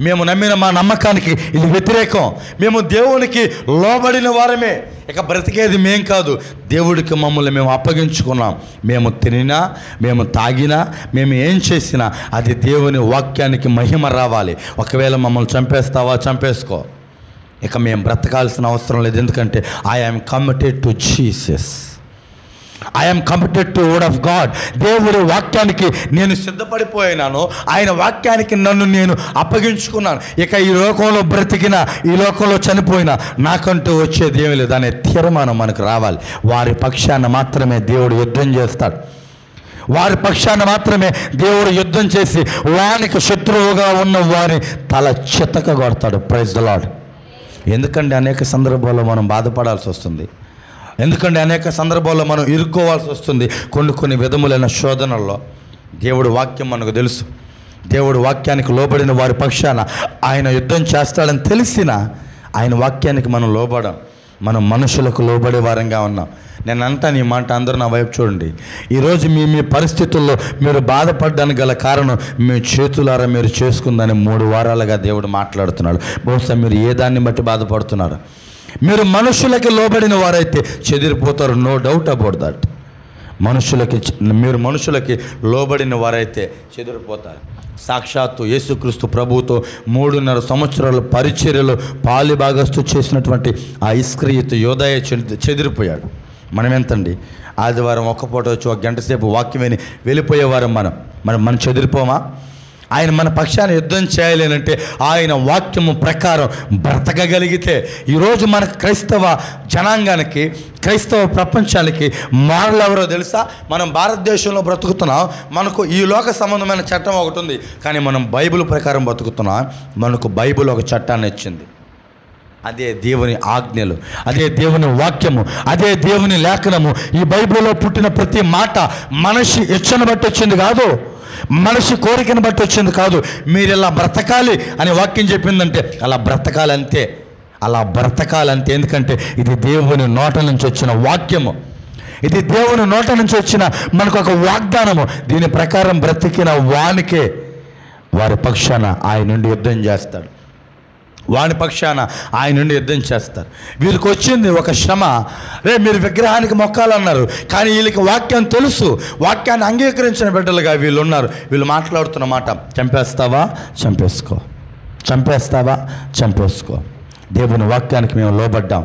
మేము నమ్మిన మా నమ్మకానికి ఇది వ్యతిరేకం. మేము దేవునికి లోబడిన వారమే. ఇక బ్రతికేది మేం కాదు, దేవుడికి మమ్మల్ని మేము అప్పగించుకున్నాం. మేము తినినా, మేము తాగినా, మేము ఏం చేసినా అది దేవుని వాక్యానికి మహిమ రావాలి. ఒకవేళ మమ్మల్ని చంపేస్తావా, చంపేసుకో, ఇక మేము బ్రతకాల్సిన అవసరం లేదు. ఎందుకంటే I am committed to Jesus, I am committed to word of God. దేవుడి వాక్యానికి నేను సిద్ధపడిపోయినాను, ఆయన వాక్యానికి నన్ను నేను అప్పగించుకున్నాను. ఇక ఈ లోకంలో బ్రతికినా, ఈ లోకంలో చనిపోయినా నాకంటూ వచ్చేది ఏమీ లేదు అనే తీర్మానం మనకు రావాలి. వారి పక్షాన మాత్రమే దేవుడు యుద్ధం చేస్తాడు. వారి పక్షాన మాత్రమే దేవుడు యుద్ధం చేసి వానికి శత్రువుగా ఉన్న వారిని తల చితక కొడతాడు. Praise the Lord. ఎందుకంటే అనేక సందర్భాల్లో మనం బాధపడాల్సి వస్తుంది. ఎందుకంటే అనేక సందర్భాల్లో మనం ఇరుక్కోవాల్సి వస్తుంది కొన్ని విధములైన శోధనల్లో. దేవుడు వాక్యం మనకు తెలుసు. దేవుడు వాక్యానికి లోబడిన వారి పక్షాన ఆయన యుద్ధం చేస్తాడని తెలిసిన ఆయన వాక్యానికి మనం లోబడం. మనం మనుషులకు లోబడే వారంగా ఉన్నాం. నేను అంటాను ఈ మాట, అందరూ నా వైపు చూడండి. ఈరోజు మీ పరిస్థితుల్లో మీరు బాధపడడానికి గల కారణం మీ చేతులారా మీరు చేసుకుందని 3 వారాలుగా దేవుడు మాట్లాడుతున్నాడు. బహుశా మీరు ఏ దాన్ని బట్టి బాధపడుతున్నారు? మీరు మనుషులకి లోబడిన వారైతే చెదిరిపోతారు, నో డౌట్ అబౌట్ దట్. మీరు మనుషులకి లోబడిన వారైతే చెదిరిపోతారు. సాక్షాత్తు యేసుక్రీస్తు ప్రభువుతో 3.5 సంవత్సరాల పరిచర్యలో పాలిభాగస్తు చేసినటువంటి ఆ ఇస్కరియోతు యోదాయ చెదిరిపోయాడు. మనం ఎంతండి? ఆదివారం ఒక్క పూట వచ్చి 1 గంట సేపు వాక్యం విని వెళ్ళిపోయేవారం. మనం చెదిరిపోమా? ఆయన మన పక్షాన్ని యుద్ధం చేయాలంటే ఆయన వాక్యము ప్రకారం బ్రతకగలిగితే ఈరోజు మన క్రైస్తవ జనాంగానికి, క్రైస్తవ ప్రపంచానికి మారలు ఎవరో తెలుసా? మనం భారతదేశంలో బ్రతుకుతున్నాం. మనకు ఈ లోక సంబంధమైన చట్టం ఒకటి ఉంది, కానీ మనం బైబిల్ ప్రకారం బ్రతుకుతున్నాం. మనకు బైబిల్ ఒక చట్టాన్ని ఇచ్చింది. అదే దేవుని ఆజ్ఞలు, అదే దేవుని వాక్యము, అదే దేవుని లేఖనము. ఈ బైబిల్లో పుట్టిన ప్రతి మాట మనిషి ఇచ్చను బట్టి వచ్చింది కాదు, మనిషి కోరికను బట్టి వచ్చింది కాదు. మీరు ఇలా బ్రతకాలి అని వాక్యం చెప్పిందంటే అలా బ్రతకాలంతే, అలా బ్రతకాలంతే. ఎందుకంటే ఇది దేవుని నోట నుంచి వచ్చిన వాక్యము, ఇది దేవుని నోట నుంచి వచ్చిన మనకు ఒక వాగ్దానము. దీని ప్రకారం బ్రతికిన వానికే వారి పక్షాన ఆయన నుండి యుద్ధం చేస్తాడు. వాని పక్షాన ఆయన నుండి యుద్ధం చేస్తారు. వీరికి వచ్చింది ఒక శ్రమ. మీరు విగ్రహానికి మొక్కాలన్నారు, కానీ వీళ్ళకి వాక్యం తెలుసు. వాక్యాన్ని అంగీకరించిన బిడ్డలుగా వీళ్ళు ఉన్నారు. వీళ్ళు మాట్లాడుతున్న మాట, చంపేస్తావా చంపేసుకో, చంపేస్తావా చంపేసుకో. దేవుని వాక్యానికి మేము లోబడ్డాం.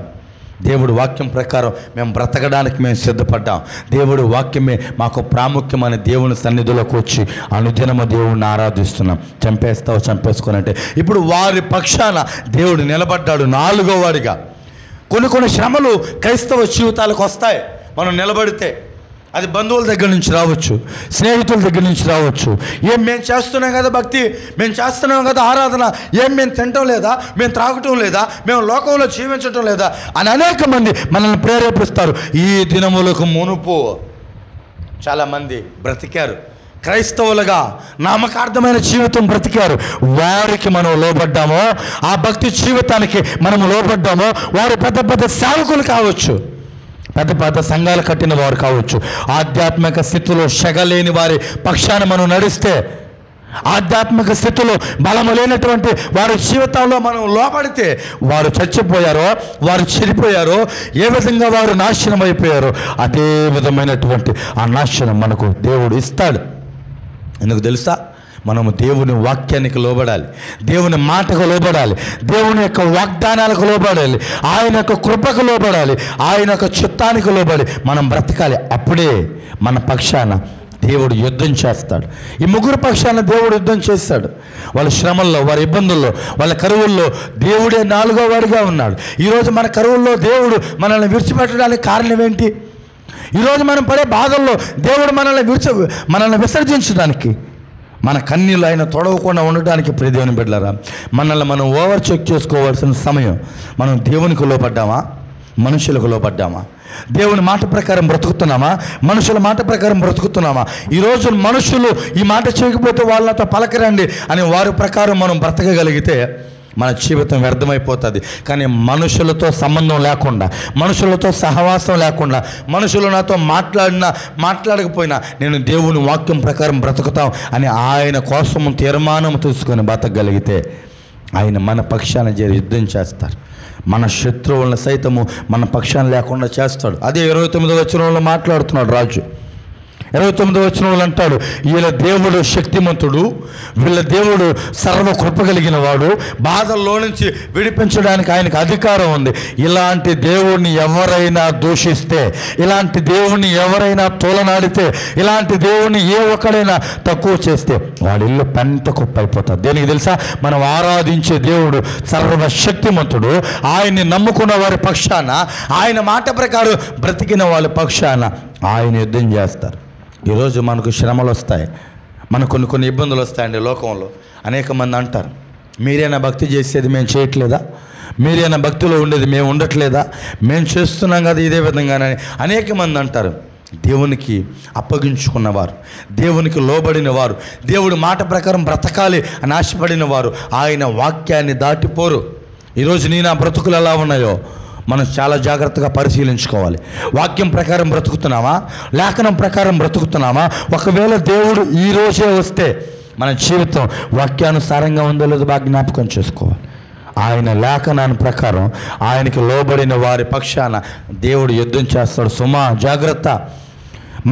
దేవుడు వాక్యం ప్రకారం మేము బ్రతకడానికి మేము సిద్ధపడ్డాం. దేవుడు వాక్యమే మాకు ప్రాముఖ్యమైన దేవుని సన్నిధిలోకి వచ్చి అనుదినము దేవుడిని ఆరాధిస్తున్నాం. చంపేస్తావు చంపేసుకోనంటే ఇప్పుడు వారి పక్షాన దేవుడు నిలబడ్డాడు 4వ వాడిగా. కొన్ని శ్రమలు క్రైస్తవ జీవితాలకు వస్తాయి. మనం నిలబడితే అది బంధువుల దగ్గర నుంచి రావచ్చు, స్నేహితుల దగ్గర నుంచి రావచ్చు. మేము చేస్తున్నాం కదా భక్తి, మేము చేస్తున్నాం కదా ఆరాధన, మేము తినటం లేదా, మేము త్రాగటం లేదా, మేము లోకంలో జీవించటం లేదా అని అనేక మంది మనల్ని ప్రేరేపిస్తారు. ఈ దినములకు మునుపు చాలామంది బ్రతికారు, క్రైస్తవులుగా నామకార్థమైన జీవితం బ్రతికారు. వారికి మనం లోబడ్డామో, ఆ భక్తి జీవితానికి మనము లోబడ్డామో, వారు పెద్ద సేవకులు కావచ్చు, పెద్ద సంఘాలు కట్టిన వారు కావచ్చు. ఆధ్యాత్మిక స్థితిలో శగలేని వారి పక్షాన మనం నడిస్తే, ఆధ్యాత్మిక స్థితిలో బలము లేనటువంటి వారి జీవితాల్లో మనం లోపడితే, వారు చచ్చిపోయారో, వారు చెడిపోయారో, ఏ విధంగా వారు నాశనం అయిపోయారో అదే విధమైనటువంటి ఆ నాశనం మనకు దేవుడు ఇస్తాడు. ఎందుకు తెలుసా? మనము దేవుని వాక్యానికి లోబడాలి, దేవుని మాటకు లోబడాలి, దేవుని యొక్క వాగ్దానాలకు లోబడాలి, ఆయన యొక్క కృపకు లోబడాలి, ఆయన యొక్క చిత్తానికి లోబడి మనం బ్రతకాలి. అప్పుడే మన పక్షాన దేవుడు యుద్ధం చేస్తాడు. ఈ 3 పక్షాన దేవుడు యుద్ధం చేస్తాడు. వాళ్ళ శ్రమల్లో, వారి ఇబ్బందుల్లో, వాళ్ళ కరువుల్లో దేవుడే 4వ వాడిగా ఉన్నాడు. ఈరోజు మన కరువుల్లో దేవుడు మనల్ని విడిచిపెట్టడానికి కారణం ఏంటి? ఈరోజు మనం పడే బాధల్లో దేవుడు మనల్ని విసర్జించడానికి, మన కన్నీళ్ళు ఆయన తొడవకుండా ఉండడానికి దేవుని బిడ్డలారా, మనల్ని మనం ఓవర్ చెక్ చేసుకోవాల్సిన సమయం. మనం దేవునికి లోపడ్డామా, మనుషులకు లోపడ్డామా? దేవుని మాట ప్రకారం బ్రతుకుతున్నామా, మనుషుల మాట ప్రకారం బ్రతుకుతున్నామా? ఈరోజు మనుషులు ఈ మాట చేయకపోతే వాళ్ళతో పలకరండి అని వారి ప్రకారం మనం బ్రతకగలిగితే మన జీవితం వ్యర్థమైపోతుంది. కానీ మనుషులతో సంబంధం లేకుండా, మనుషులతో సహవాసం లేకుండా, మనుషులు నాతో మాట్లాడకపోయినా నేను దేవుని వాక్యం ప్రకారం బ్రతుకుతాం అని ఆయన కోసం తీర్మానం తీసుకొని బ్రతకగలిగితే ఆయన మన పక్షాన చేరి యుద్ధం చేస్తారు. మన శత్రువులను సైతము మన పక్షాన లేకుండా చేస్తాడు. అదే 29వ వచనంలో మాట్లాడుతున్నాడు రాజు. 29వ వచనంలో అంటాడు, వీళ్ళ దేవుడు శక్తిమంతుడు, వీళ్ళ దేవుడు సర్వ కృప కలిగిన వాడు, బాధల్లో నుంచి విడిపించడానికి ఆయనకు అధికారం ఉంది. ఇలాంటి దేవుడిని ఎవరైనా దూషిస్తే, ఇలాంటి దేవుడిని ఎవరైనా తోలనాడితే, ఇలాంటి దేవుడిని ఏ ఒక్కడైనా తక్కువ చేస్తే వాడి ఇల్లు పెంట కుప్ప అయిపోతుంది. దేనికి తెలుసా? మనం ఆరాధించే దేవుడు సర్వశక్తిమంతుడు. ఆయన్ని నమ్ముకున్న వారి పక్షాన, ఆయన మాట ప్రకారం బ్రతికిన వాళ్ళ పక్షాన ఆయన యుద్ధం చేస్తారు. ఈరోజు మనకు శ్రమలు వస్తాయి, మనకు కొన్ని ఇబ్బందులు వస్తాయండి. లోకంలో అనేక మంది అంటారు, మీరైనా భక్తి చేసేది మేము చేయట్లేదా, మీరైనా భక్తిలో ఉండేది మేము ఉండట్లేదా, మేము చేస్తున్నాం కదా ఇదే విధంగానని అనేక మంది అంటారు. దేవునికి అప్పగించుకున్నవారు, దేవునికి లోబడిన వారు, దేవుడి మాట ప్రకారం బ్రతకాలి అని ఆశపడిన వారు ఆయన వాక్యాన్ని దాటిపోరు. ఈరోజు నీ నా బ్రతుకులు ఎలా ఉన్నాయో మనం చాలా జాగ్రత్తగా పరిశీలించుకోవాలి. వాక్యం ప్రకారం బ్రతుకుతున్నామా, లేఖనం ప్రకారం బ్రతుకుతున్నామా? ఒకవేళ దేవుడు ఈరోజే వస్తే మన జీవితం వాక్యానుసారంగా ఉందో లేదో బాగా జ్ఞాపకం చేసుకోవాలి. ఆయన లేఖనాన్ని ప్రకారం ఆయనకి లోబడిన వారి పక్షాన దేవుడు యుద్ధం చేస్తాడు. సుమా జాగ్రత్త.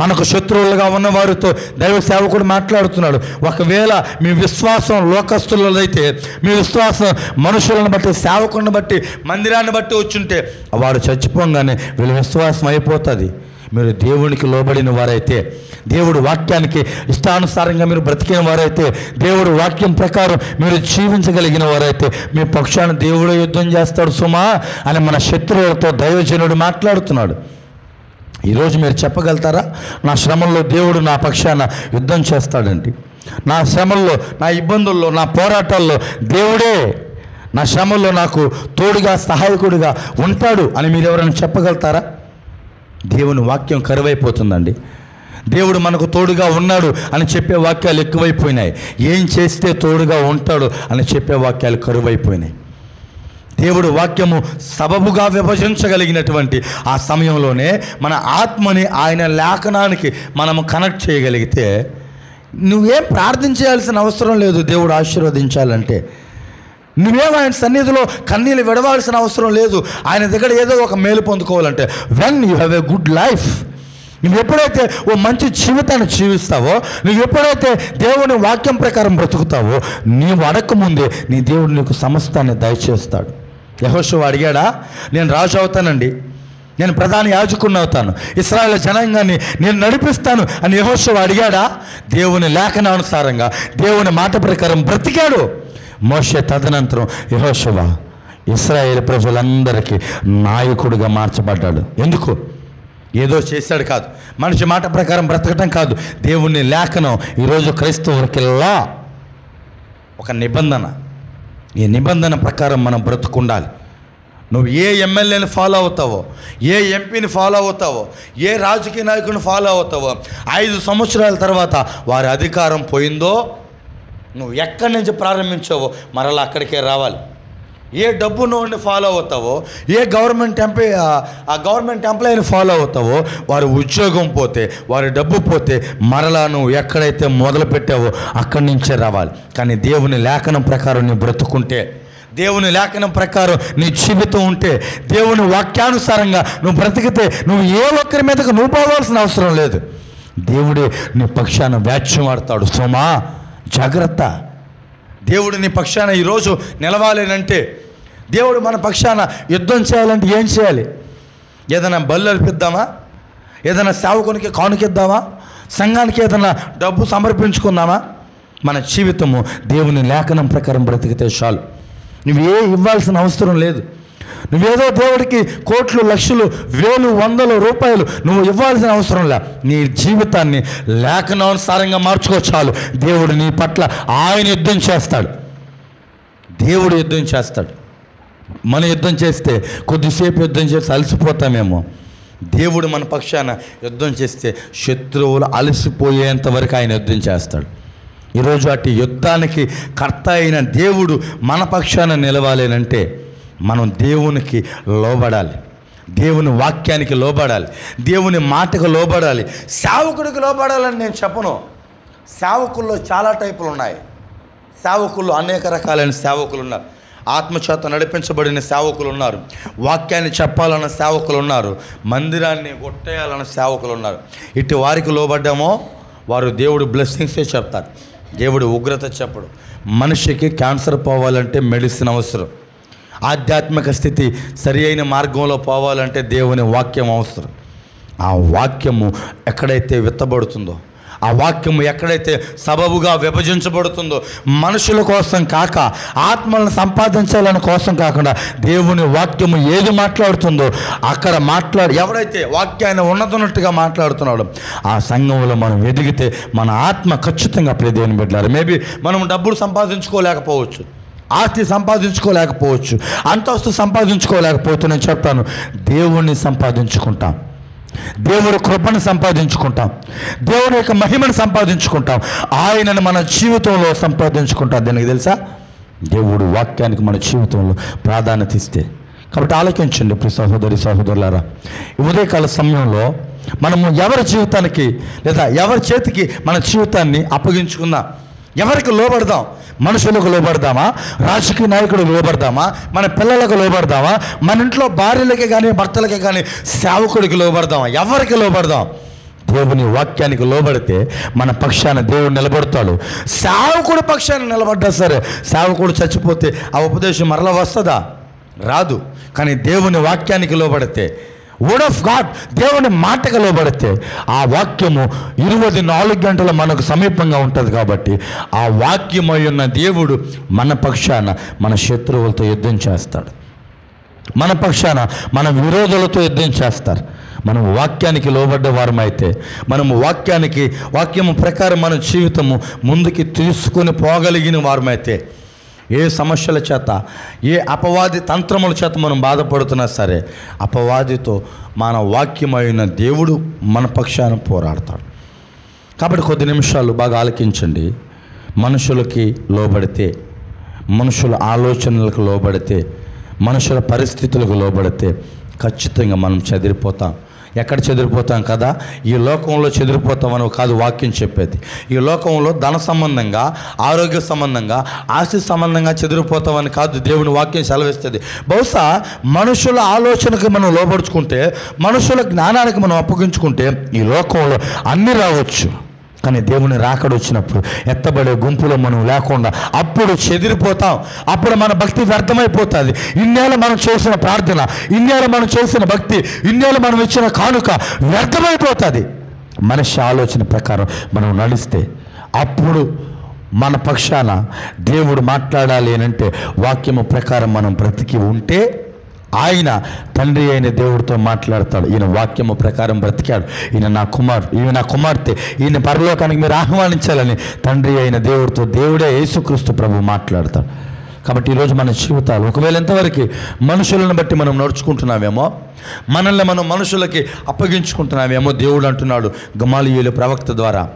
మనకు శత్రువులుగా ఉన్న వారితో దైవ సేవకుడు మాట్లాడుతున్నాడు. ఒకవేళ మీ విశ్వాసం లోకస్తులదైతే, మీ విశ్వాసం మనుషులను బట్టి, సేవకులను బట్టి, మందిరాన్ని బట్టి వచ్చుంటే వారు చచ్చిపోగానే వీళ్ళ విశ్వాసం అయిపోతుంది. మీరు దేవునికి లోబడిన వారైతే, దేవుడు వాక్యానికి ఇష్టానుసారంగా మీరు బ్రతికిన వారైతే, దేవుడు వాక్యం ప్రకారం మీరు జీవించగలిగిన వారైతే మీ పక్షాన దేవుడు యుద్ధం చేస్తాడు సుమా అని మన శత్రువులతో దైవజనుడు మాట్లాడుతున్నాడు. ఈరోజు మీరు చెప్పగలుగుతారా, నా శ్రమల్లో దేవుడు నా పక్షాన యుద్ధం చేస్తాడండి, నా శ్రమల్లో, నా ఇబ్బందుల్లో, నా పోరాటాల్లో దేవుడే నా శ్రమల్లో నాకు తోడుగా సహాయకుడిగా ఉంటాడు అని మీరు ఎవరైనా చెప్పగలుగుతారా? దేవుని వాక్యం కరువైపోతుందండి. దేవుడు మనకు తోడుగా ఉన్నాడు అని చెప్పే వాక్యాలు ఎక్కువైపోయినాయి. ఏం చేస్తే తోడుగా ఉంటాడు అని చెప్పే వాక్యాలు కరువైపోయినాయి. దేవుడు వాక్యము సబబుగా విభజించగలిగినటువంటి ఆ సమయంలోనే మన ఆత్మని ఆయన లేఖనానికి మనము కనెక్ట్ చేయగలిగితే నువ్వేం ప్రార్థన చేయాల్సిన అవసరం లేదు. దేవుడు ఆశీర్వదించాలంటే నువ్వేమో ఆయన సన్నిధిలో కన్నీళ్ళు విడవాల్సిన అవసరం లేదు. ఆయన దగ్గర ఏదో ఒక మేలు పొందుకోవాలంటే when you have a good life, నువ్వు ఎప్పుడైతే ఓ మంచి జీవితాన్ని జీవిస్తావో, నువ్వు ఎప్పుడైతే దేవుని వాక్యం ప్రకారం బ్రతుకుతావో, నీవు అడగకముందే నీ దేవుడు నీకు సమస్తాన్ని దయచేస్తాడు. యెహోషువ అడిగాడా, నేను రాజు అవుతానండి, నేను ప్రధాన యాజకుడిని అవుతాను, ఇశ్రాయేలు జనాంగాన్ని నేను నడిపిస్తాను అని యెహోషువ అడిగాడా? దేవుని లేఖనానుసారంగా దేవుని మాట ప్రకారం బ్రతికాడు. మోషే తదనంతరం యెహోషువ ఇశ్రాయేలు ప్రజలందరికీ నాయకుడిగా మార్చబడ్డాడు. ఎందుకు? ఏదో చేశాడు కాదు, మనిషి మాట ప్రకారం బ్రతకటం కాదు. దేవుని లేఖనం ఈరోజు క్రైస్తవులకెల్లా ఒక నిబంధన. ఈ నిబంధన ప్రకారం మనం బ్రతుకుండాలి. నువ్వు ఏ ఎమ్మెల్యేని ఫాలో అవుతావో, ఏ ఎంపీని ఫాలో అవుతావో, ఏ రాజకీయ నాయకుడిని ఫాలో అవుతావో, 5 సంవత్సరాల తర్వాత వారి అధికారం పోయిందో, నువ్వు ఎక్కడి నుంచి ప్రారంభించావో మరలా అక్కడికే రావాలి. ఏ డబ్బునోడిని ఫాలో అవుతావో, ఏ గవర్నమెంట్ ఎంప్లాయీని ఫాలో అవుతావో, వారి ఉద్యోగం పోతే, వారి డబ్బు పోతే మరలా నువ్వు ఎక్కడైతే మొదలు పెట్టావో అక్కడి నుంచే రావాలి. కానీ దేవుని లేఖనం ప్రకారం నువ్వు బ్రతుకుంటే, దేవుని లేఖనం ప్రకారం నీ జీవితం ఉంటే, దేవుని వాక్యానుసారంగా నువ్వు బ్రతికితే, నువ్వు ఏ ఒక్కరి మీదకు నువ్వు పోవాల్సిన అవసరం లేదు. దేవుడే నీ పక్షాన వ్యాజ్యం ఆడతాడు. సోమా జాగ్రత్త. దేవుడు నీ పక్షాన ఈరోజు నిలవాలేనంటే, దేవుడు మన పక్షాన యుద్ధం చేయాలంటే ఏం చేయాలి? ఏదైనా బళ్ళు అర్పిద్దామా? ఏదైనా సేవకునికి కానుకిద్దామా? సంఘానికి ఏదైనా డబ్బు సమర్పించుకుందామా? మన జీవితము దేవుని లేఖనం ప్రకారం బ్రతికితే చాలు. నువ్వే ఇవ్వాల్సిన అవసరం లేదు. నువ్వేదో దేవుడికి కోట్లు, లక్షలు, వేలు, వందల రూపాయలు నువ్వు ఇవ్వాల్సిన అవసరం లే. నీ జీవితాన్ని లేఖనానుసారంగా మార్చుకో చాలు. దేవుడు నీ పట్ల ఆయన యుద్ధం చేస్తాడు. దేవుడు యుద్ధం చేస్తాడు. మన యుద్ధం చేస్తే కొద్దిసేపు యుద్ధం చేసి అలసిపోతామేమో. దేవుడు మన పక్షాన యుద్ధం చేస్తే శత్రువులు అలసిపోయేంత వరకు ఆయన యుద్ధం చేస్తాడు. ఈరోజు అటు యుద్ధానికి కర్త అయిన దేవుడు మన పక్షాన నిలవాలేనంటే మనం దేవునికి లోబడాలి, దేవుని వాక్యానికి లోబడాలి, దేవుని మాటకు లోబడాలి. సేవకుడికి లోబడాలని నేను చెప్పను. సేవకుల్లో చాలా టైపులు ఉన్నాయి. సేవకుల్లో అనేక రకాలైన సేవకులు ఉన్నారు. ఆత్మచేత నడిపించబడిన సేవకులు ఉన్నారు, వాక్యాన్ని చెప్పాలన్న సేవకులు ఉన్నారు, మందిరాన్ని కొట్టేయాలన్న సేవకులు ఉన్నారు. ఇటు వారికి లోబడ్డామో వారు దేవుడు బ్లెస్సింగ్సే చెప్తారు, దేవుడు ఉగ్రత చెప్పడు. మనిషికి క్యాన్సర్ పోవాలంటే మెడిసిన్ అవసరం. ఆధ్యాత్మిక స్థితి సరి అయిన మార్గంలో పోవాలంటే దేవుని వాక్యం అవసరం. ఆ వాక్యము ఎక్కడైతే విత్తబడుతుందో, ఆ వాక్యము ఎక్కడైతే సబబుగా విభజించబడుతుందో, మనుషుల కోసం కాక, ఆత్మలను సంపాదించాలని కోసం కాకుండా దేవుని వాక్యము ఏది మాట్లాడుతుందో అక్కడ ఎవడైతే వాక్యాన్ని ఉన్నతున్నట్టుగా మాట్లాడుతున్నాడో ఆ సంఘంలో మనం ఎదిగితే మన ఆత్మ ఖచ్చితంగా దేవుని బిడ్డలారా. మేబీ మనం డబ్బులు సంపాదించుకోలేకపోవచ్చు, ఆస్తి సంపాదించుకోలేకపోవచ్చు, అంతస్తు సంపాదించుకోలేకపోతే నేను చెప్తాను, దేవుణ్ణి సంపాదించుకుంటాం, దేవుడి కృపను సంపాదించుకుంటాం, దేవుని యొక్క మహిమను సంపాదించుకుంటాం, ఆయనను మన జీవితంలో సంపాదించుకుంటాం. దీనికి తెలుసా? దేవుడు వాక్యానికి మన జీవితంలో ప్రాధాన్యత ఇస్తే. కాబట్టి ఆలోచించండి ప్రియ సహోదరి సహోదరులారా, ఈ ఉదయకాల సమయంలో మనము ఎవరి జీవితానికి లేదా ఎవరి చేతికి మన జీవితాన్ని అప్పగించుకుందాం? ఎవరికి లోబడదాం? మనుషులకు లోబడదామా? రాజకీయ నాయకులకు లోబడదామా? మన పిల్లలకు లోబడదామా? మన ఇంట్లో భార్యలకి కానీ భర్తలకి కానీ సేవకుడికి లోబడదామా? ఎవరికి లోబడదాం? దేవుని వాక్యానికి లోబడితే మన పక్షాన దేవుడు నిలబడతాడు. సేవకుడు పక్షాన నిలబడ్డా సరే, సేవకుడు చచ్చిపోతే ఆ ఉపదేశం మరలా వస్తుందా? రాదు. కానీ దేవుని వాక్యానికి లోబడితే, వర్డ్ ఆఫ్ గాడ్, దేవుని మాటకు లోబడితే ఆ వాక్యము 24 గంటలు మనకు సమీపంగా ఉంటుంది. కాబట్టి ఆ వాక్యమై ఉన్న దేవుడు మన పక్షాన మన శత్రువులతో యుద్ధం చేస్తాడు, మన పక్షాన మన విరోధులతో యుద్ధం చేస్తారు. మనం వాక్యానికి లోబడ్డ వారమైతే, మనము వాక్యము ప్రకారం మన జీవితము ముందుకి తీసుకొని పోగలిగిన వారమైతే, ఏ సమస్యల చేత, ఏ అపవాది తంత్రముల చేత మనం బాధపడుతున్నా సరే, అపవాదితో మన వాక్యమైన దేవుడు మన పక్షాన పోరాడతాడు. కాబట్టి కొద్ది నిమిషాలు బాగా ఆలకించండి. మనుషులకి లోబడితే, మనుషుల ఆలోచనలకు లోబడితే, మనుషుల పరిస్థితులకు లోబడితే ఖచ్చితంగా మనం చెదిరిపోతాం. ఎక్కడ చెదిరిపోతాం కదా, ఈ లోకంలో చెదిరిపోతామని కాదు వాక్యం చెప్పేది. ఈ లోకంలో ధన సంబంధంగా, ఆరోగ్య సంబంధంగా, ఆస్తి సంబంధంగా చెదిరిపోతామని కాదు దేవుని వాక్యం సెలవిస్తుంది. బహుశా మనుషుల ఆలోచనకు మనం లోపరుచుకుంటే, మనుషుల జ్ఞానానికి మనం అప్పగించుకుంటే ఈ లోకంలో అన్నీ రావచ్చు. కానీ దేవుని రాకడ వచ్చినప్పుడు ఎత్తబడే గుంపులో మనం లేకుండా అప్పుడు చెదిరిపోతాం. అప్పుడు మన భక్తి వ్యర్థమైపోతుంది. ఇన్నేళ్ళు మనం చేసిన ప్రార్థన, ఇన్నేళ్ళు మనం చేసిన భక్తి, ఇన్నేళ్ళు మనం ఇచ్చిన కానుక వ్యర్థమైపోతుంది. మనిషి ఆలోచన ప్రకారం మనం నడిస్తే అప్పుడు మన పక్షాన దేవుడు మాట్లాడాలి అంటే వాక్యము ప్రకారం మనం బ్రతికి ఉంటే ఆయన తండ్రి అయిన దేవుడితో మాట్లాడతాడు. ఈయన వాక్యము ప్రకారం బ్రతికాడు, ఈయన నా కుమారుడు, ఈయన నా కుమార్తె, ఈయన పరలోకానికి మీరు ఆహ్వానించాలని తండ్రి అయిన దేవుడితో దేవుడే యేసుక్రీస్తు ప్రభు మాట్లాడతాడు. కాబట్టి ఈరోజు మన జీవితాలు ఒకవేళ ఎంతవరకు మనుషులను బట్టి మనం నడుచుకుంటున్నామేమో, మనల్ని మనం మనుషులకి అప్పగించుకుంటున్నామేమో దేవుడు అంటున్నాడు గమాలియేలు ప్రవక్త ద్వారా.